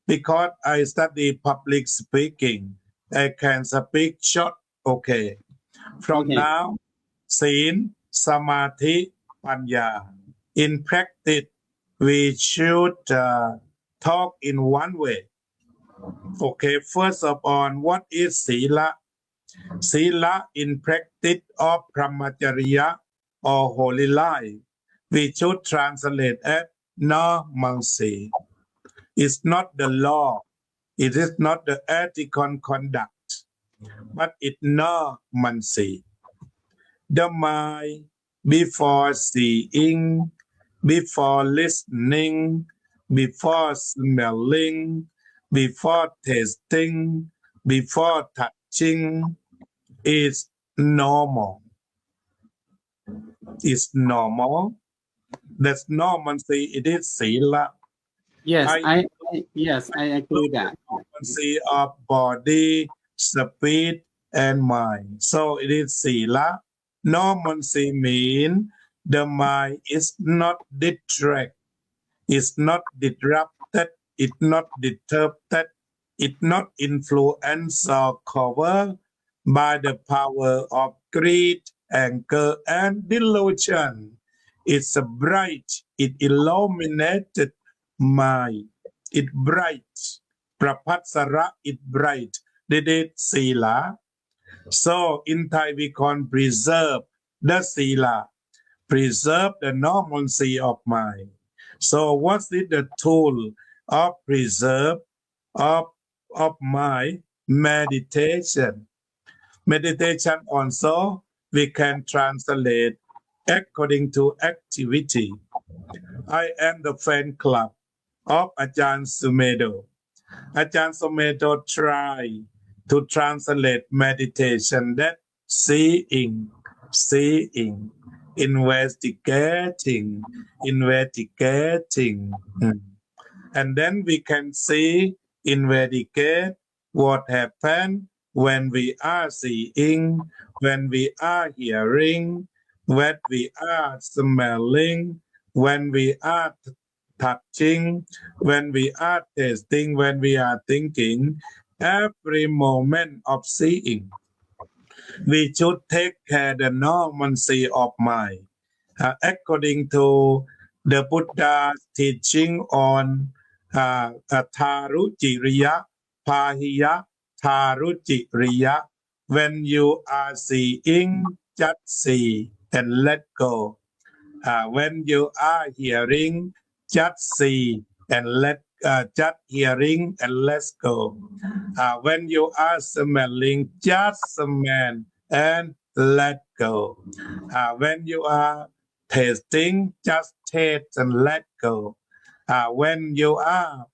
because I study public speaking, I can speak short. Okay. From now, Sin, Samadhi, Panya. In practice, we should talk in one way. Okay, first of all, what is Sila? Sila in practice of Brahmacharya or holy life. We should translate as no-mercy. It's not the law. It is not the ethical conduct, but it's no-mercy. The mind, before seeing, before listening, before smelling, before tasting, before touching, is normal. It's normal. That's normal-mercy. It is Sila. Yes, I agree that. See of body, speech, and mind. So it is Sila. Normalcy means the mind is not distracted, it's not disrupted, it's not disturbed, it's not influenced or covered by the power of greed, anger, and delusion. It's a bright, it illuminated mind. It bright. Prapatsara, it bright. Did it Sila? So in Thai we can preserve the Sila, preserve the normalcy of mind. So what's the tool of preserve of mind? Meditation. Meditation also we can translate according to activity. I am the fan club of Ajahn Sumedho. Ajahn Sumedho try to translate meditation that seeing, investigating. And then we can see, investigate what happened when we are seeing, when we are hearing, when we are smelling, when we are touching, when we are tasting, when we are thinking, every moment of seeing. We should take care the normalcy of mind. According to the Buddha's teaching on Tarujiriya, Pahiya, Tarujiriya, when you are seeing, just see and let go. When you are hearing, just see and just hearing and let go. When you are smelling, just smell and let go. When you are tasting, just taste and let go. When you are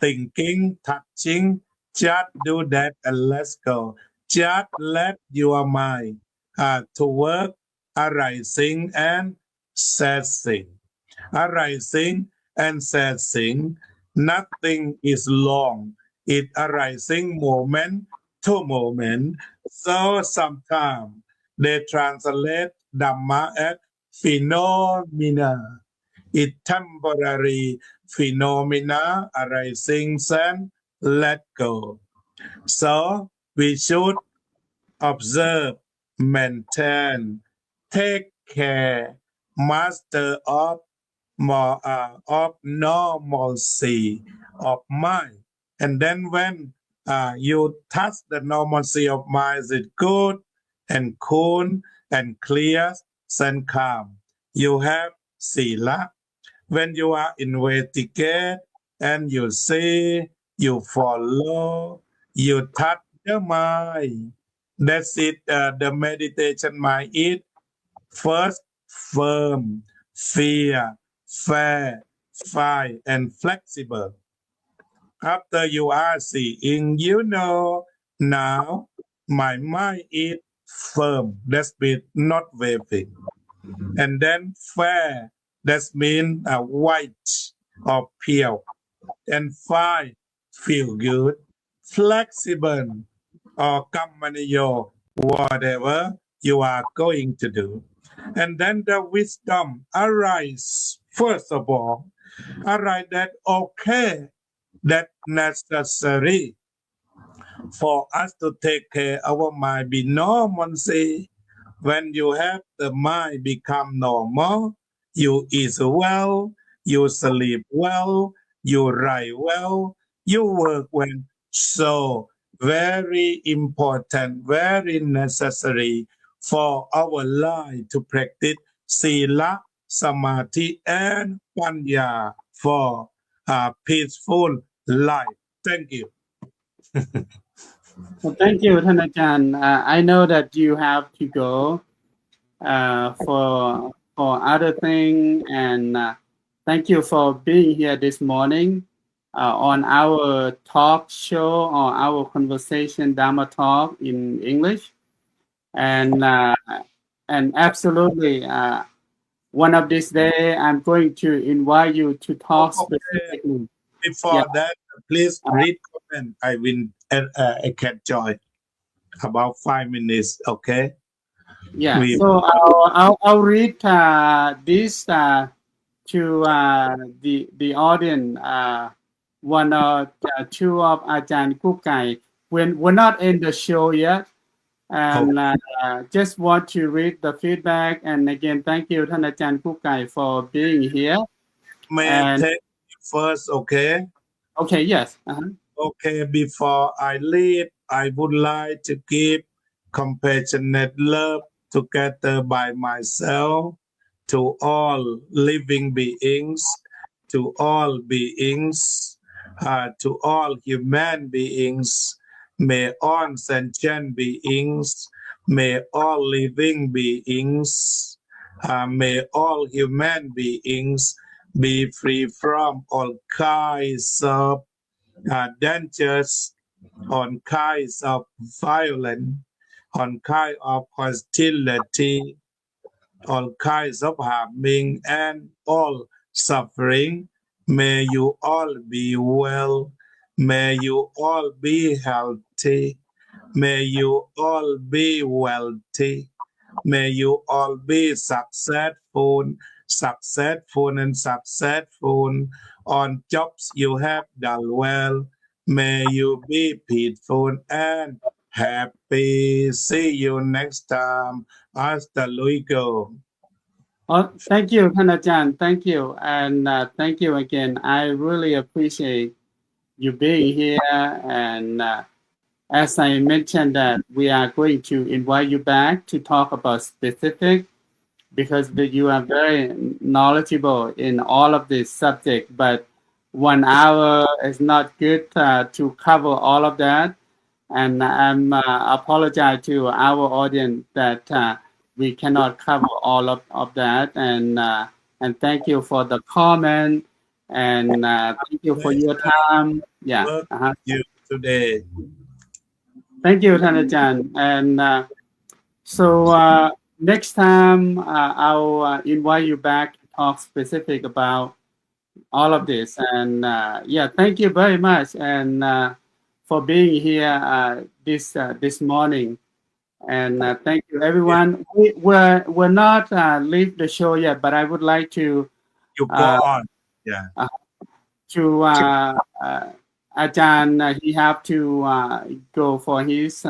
thinking, touching, just do that and let go. Just let your mind to work, arising and ceasing. Arising and ceasing, nothing is long. It arising moment to moment. So sometimes they translate Dhamma as phenomena. It temporary phenomena arising and let go. So we should observe, maintain, take care, master of normalcy of mind. And then when you touch the normalcy of mind, is good and cool and clear and calm. You have Sila. When you are investigate and you see, you follow, you touch the mind. That's it. The meditation mind is first firm, fair, fine, and flexible. After you are seeing, now my mind is firm. That's means not wavering. And then fair, that means white or pure. And fine, feel good. Flexible or kamaniyo, whatever you are going to do. And then the wisdom arise, first of all, arise that okay, that necessary for us to take care of our mind be normalcy. When you have the mind become normal, you eat well, you sleep well, you write well, you work well. So very important, very necessary for our life to practice Sila, Samadhi, and Panya for a peaceful life. Thank you. Well, thank you, Thanajan. I know that you have to go for other thing, and thank you for being here this morning on our talk show or our conversation Dhamma Talk in English, and absolutely one of these days I'm going to invite you to talk specifically. Before that, please read comment. I can join about 5 minutes. Okay. Yeah. So I'll read this to the audience. One or two of Ajahn Kukai. We're not in the show yet, and just want to read the feedback. And again, thank you,ท่านอาจารย์กุ๊กไก่ for being here. May I take first, okay? Okay, yes. Okay, before I read I would like to give compassionate love together by myself to all living beings, to all beings, to all human beings. May all sentient beings, may all living beings, may all human beings be free from all kinds of dangers, all kinds of violence, all kinds of hostility, all kinds of harming and all suffering. May you all be well. May you all be healthy. May you all be wealthy. May you all be successful on jobs you have done well. May you be peaceful and happy. See you next time. Hasta luego. Oh, thank you, Panajan. Thank you. And thank you again. I really appreciate you being here. And as I mentioned that we are going to invite you back to talk about specific because you are very knowledgeable in all of this subject. But 1 hour is not good to cover all of that. And I'm apologize to our audience that we cannot cover all of that. And thank you for the comment and thank you for your time. Yeah. You today. Thank you, Thanajan. And so next time I'll invite you back to talk specific about all of this. And yeah, thank you very much. And for being here this morning, and thank you everyone. We're not leave the show yet, but I would like to You go on, yeah. To Ajahn, he have to go for his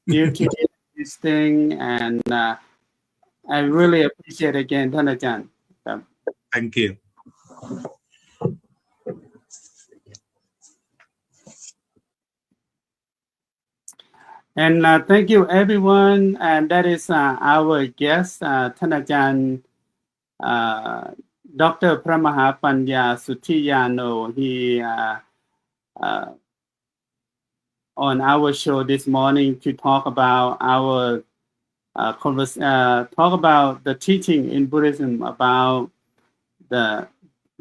duty, his thing, and I really appreciate again, Thanajan. Thank you. And thank you, everyone. And that is our guest, Thanajan, Dr. Phramaha Janya Suddhiyano. He on our show this morning to talk about our talk about the teaching in Buddhism about the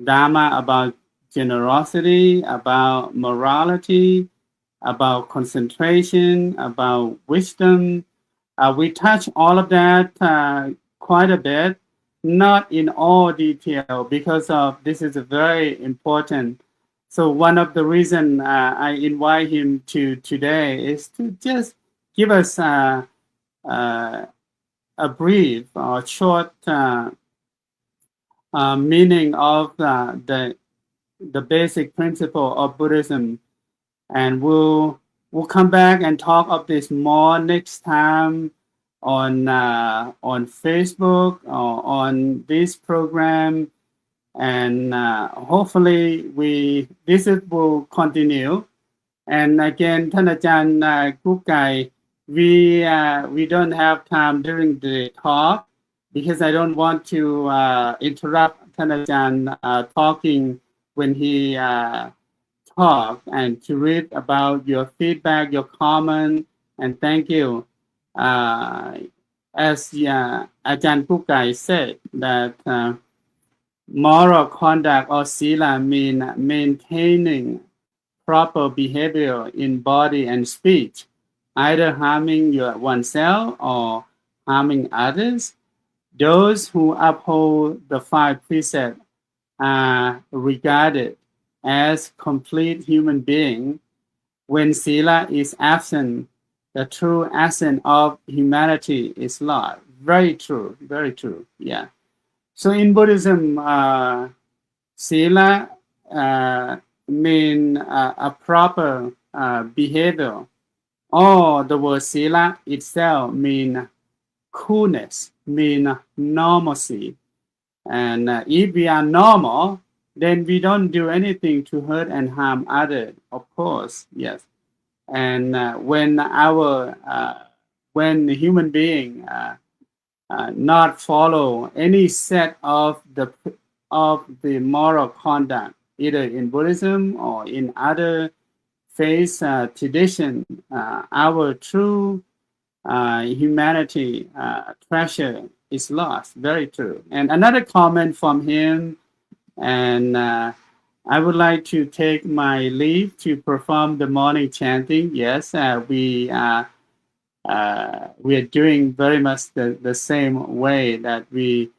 Dhamma, about generosity, about morality, about concentration, about wisdom. We touch all of that quite a bit, not in all detail because of this is a very important. So one of the reasons I invite him to today is to just give us a brief or short meaning of the basic principle of Buddhism. And we'll come back and talk of this more next time on Facebook or on this program, and hopefully this will continue. And again, Thanajan Kukai, we don't have time during the talk because I don't want to interrupt Thanajan talking when he talk and to read about your feedback, your comment, and thank you. As Ajahn Kukai said, that moral conduct or Sila mean maintaining proper behavior in body and speech, either harming oneself or harming others. Those who uphold the 5 precepts are regarded as complete human being. When Sila is absent, the true essence of humanity is lost. Very true, very true. Yeah. So in Buddhism, Sila mean a proper behavior. Or the word Sila itself mean coolness, mean normalcy. And if we are normal, then we don't do anything to hurt and harm others, of course, yes. And when the human being not follow any set of the moral conduct, either in Buddhism or in other faith tradition, our true humanity treasure is lost. Very true. And another comment from him, and I would like to take my leave to perform the morning chanting. Yes, we are doing very much the same way that we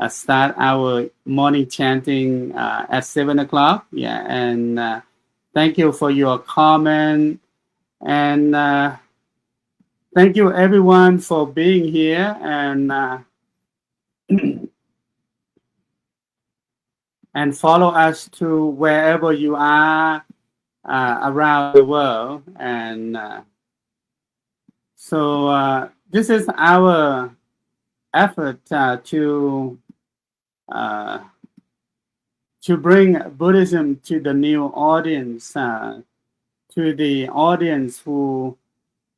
start our morning chanting at 7 o'clock. Yeah, and thank you for your comment, and thank you everyone for being here, and and follow us to wherever you are around the world. And so this is our effort to bring Buddhism to the new audience, to the audience who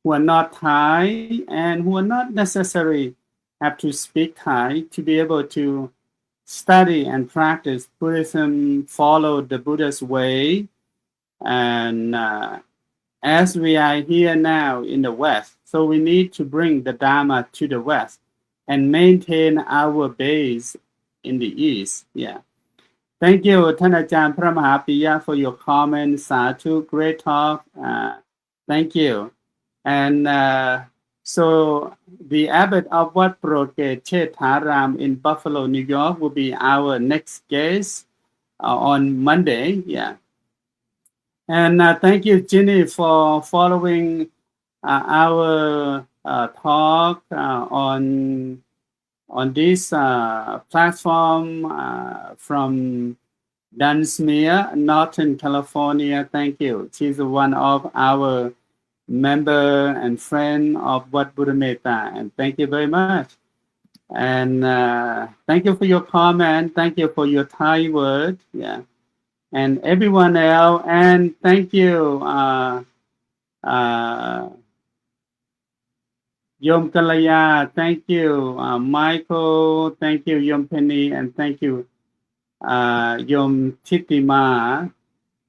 are not Thai and who are not necessarily have to speak Thai to be able to study and practice Buddhism, follow the Buddha's way. And as we are here now in the West, so we need to bring the Dhamma to the West and maintain our base in the East. Yeah. Thank you, Thanajan Phramaha for your comment. Sadhu, great talk. Thank you. And so the Abbot of Wat Buddhapanya in Buffalo, New York will be our next guest on Monday. Yeah. And thank you, Ginny, for following our talk on this platform from Dunsmuir, Northern California. Thank you. She's one of our member and friend of Wat Buddhametta, and thank you very much. And thank you for your comment. Thank you for your Thai word. Yeah. And everyone else, and thank you, Yom Kalaya, thank you, Michael, thank you, Yom Penny, and thank you, Yom Titima,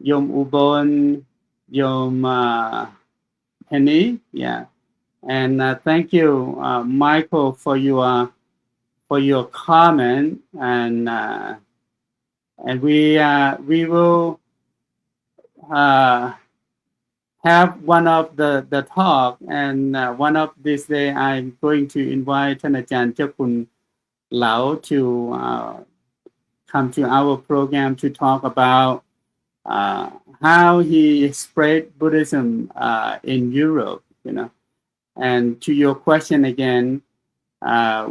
Yom Ubon, Yom Penny, yeah. And thank you, Michael, for your comment, and we will have one of the talk, and one of this day I'm going to invite Thanajan Chakun Lao to come to our program to talk about how he spread Buddhism in Europe, you know. And to your question again,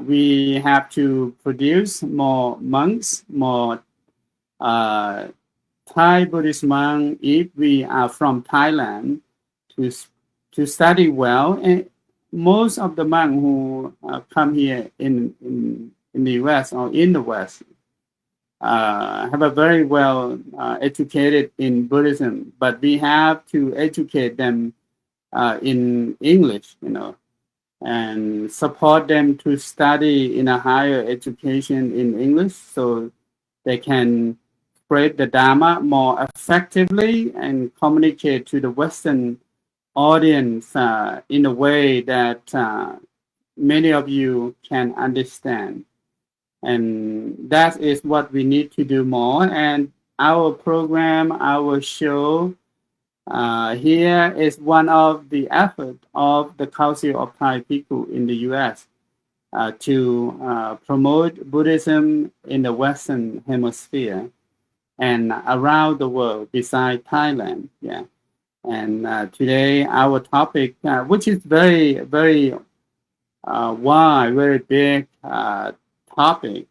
we have to produce more monks, more Thai Buddhist monks if we are from Thailand to study well. And most of the monks who come here in the U.S. or in the West have a very well educated in Buddhism, but we have to educate them in English, you know, and support them to study in a higher education in English so they can spread the Dhamma more effectively and communicate to the Western audience in a way that many of you can understand. And that is what we need to do more. And our program, our show here is one of the efforts of the Council of Thai Bhikkhu in the U.S. To promote Buddhism in the Western Hemisphere and around the world besides Thailand. Yeah. And today our topic, which is very, very wide, very big topic,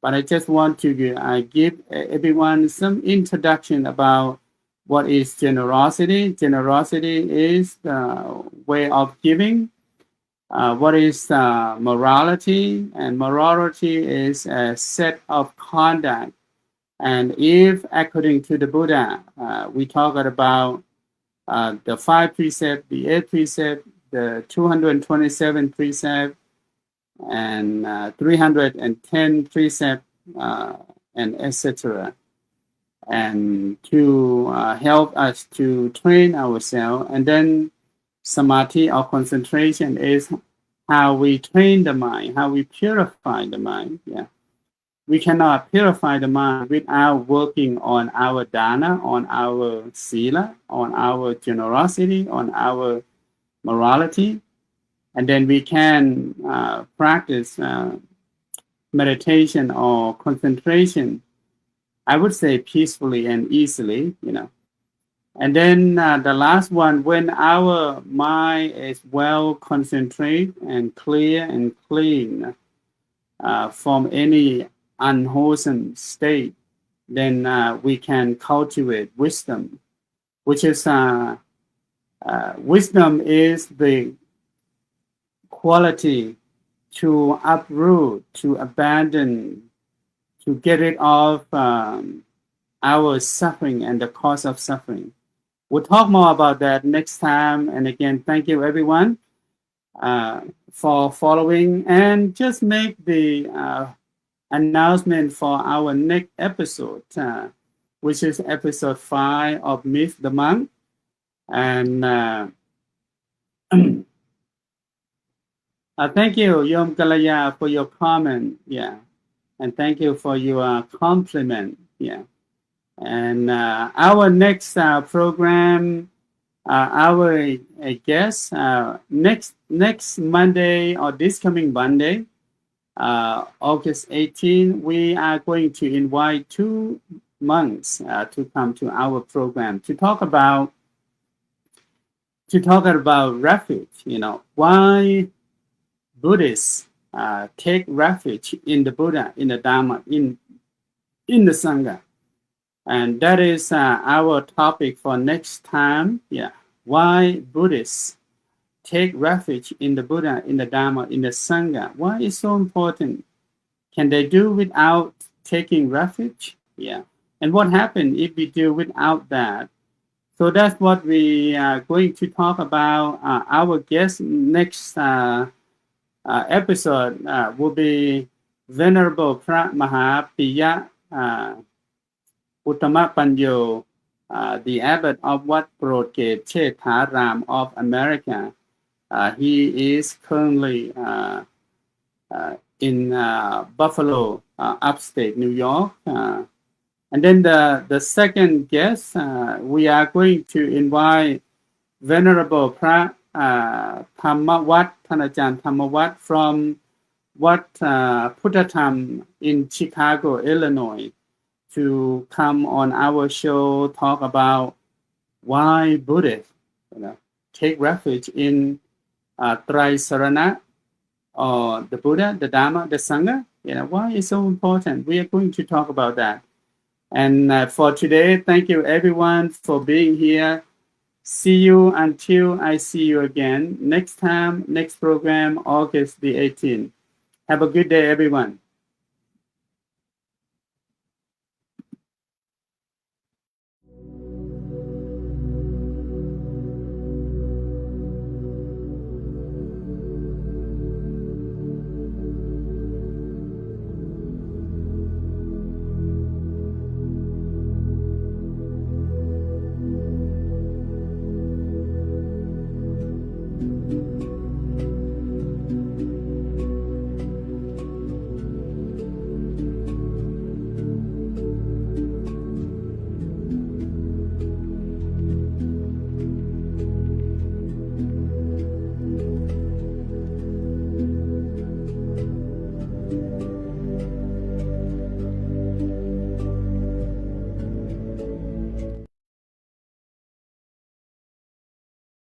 but I just want to give everyone some introduction about what is generosity. Generosity is the way of giving. What is morality? And morality is a set of conduct. And if, according to the Buddha, we talk about the 5 precept, the 8 precept, the 227 precept, and 310 precept, and etc. And to help us to train ourselves. And then Samadhi or concentration is how we train the mind, how we purify the mind. Yeah, we cannot purify the mind without working on our dana, on our sila, on our generosity, on our morality, and then we can practice meditation or concentration, I would say peacefully and easily, you know. And then the last one, when our mind is well concentrated and clear and clean from any unwholesome state, then we can cultivate wisdom, which is wisdom is the quality to uproot, to abandon, to get rid of our suffering and the cause of suffering. We'll talk more about that next time. And again, thank you everyone for following, and just make the announcement for our next episode, which is episode 5 of Myth the Monk. And thank you, Yom Kalaya, for your comment. Yeah. And thank you for your compliment. Yeah. And our next program, our guest, next Monday, or this coming Monday, August 18, we are going to invite 2 monks to come to our program to talk about refuge. You know, why Buddhists take refuge in the Buddha, in the Dhamma, in the Sangha. And that is our topic for next time. Yeah, why Buddhists take refuge in the Buddha, in the Dhamma, in the Sangha. Why is so important? Can they do without taking refuge? Yeah. And what happens if we do without that? So that's what we are going to talk about. Our guest next episode will be Venerable Phramaha Janya Buddhapanya, the Abbot of Wat Buddhapanya of America. He is currently in Buffalo, upstate New York. And then the second guest, we are going to invite Venerable Dhamma Wat Dhamma Wat from Wat Buddhapanya in Chicago, Illinois, to come on our show, talk about why Buddhists, you know, take refuge in Tri-Sarana, or the Buddha, the Dhamma, the Sangha. You know, why it's so important. We are going to talk about that. And for today, thank you everyone for being here. See you until I see you again next time, next program, August the 18th. Have a good day, everyone.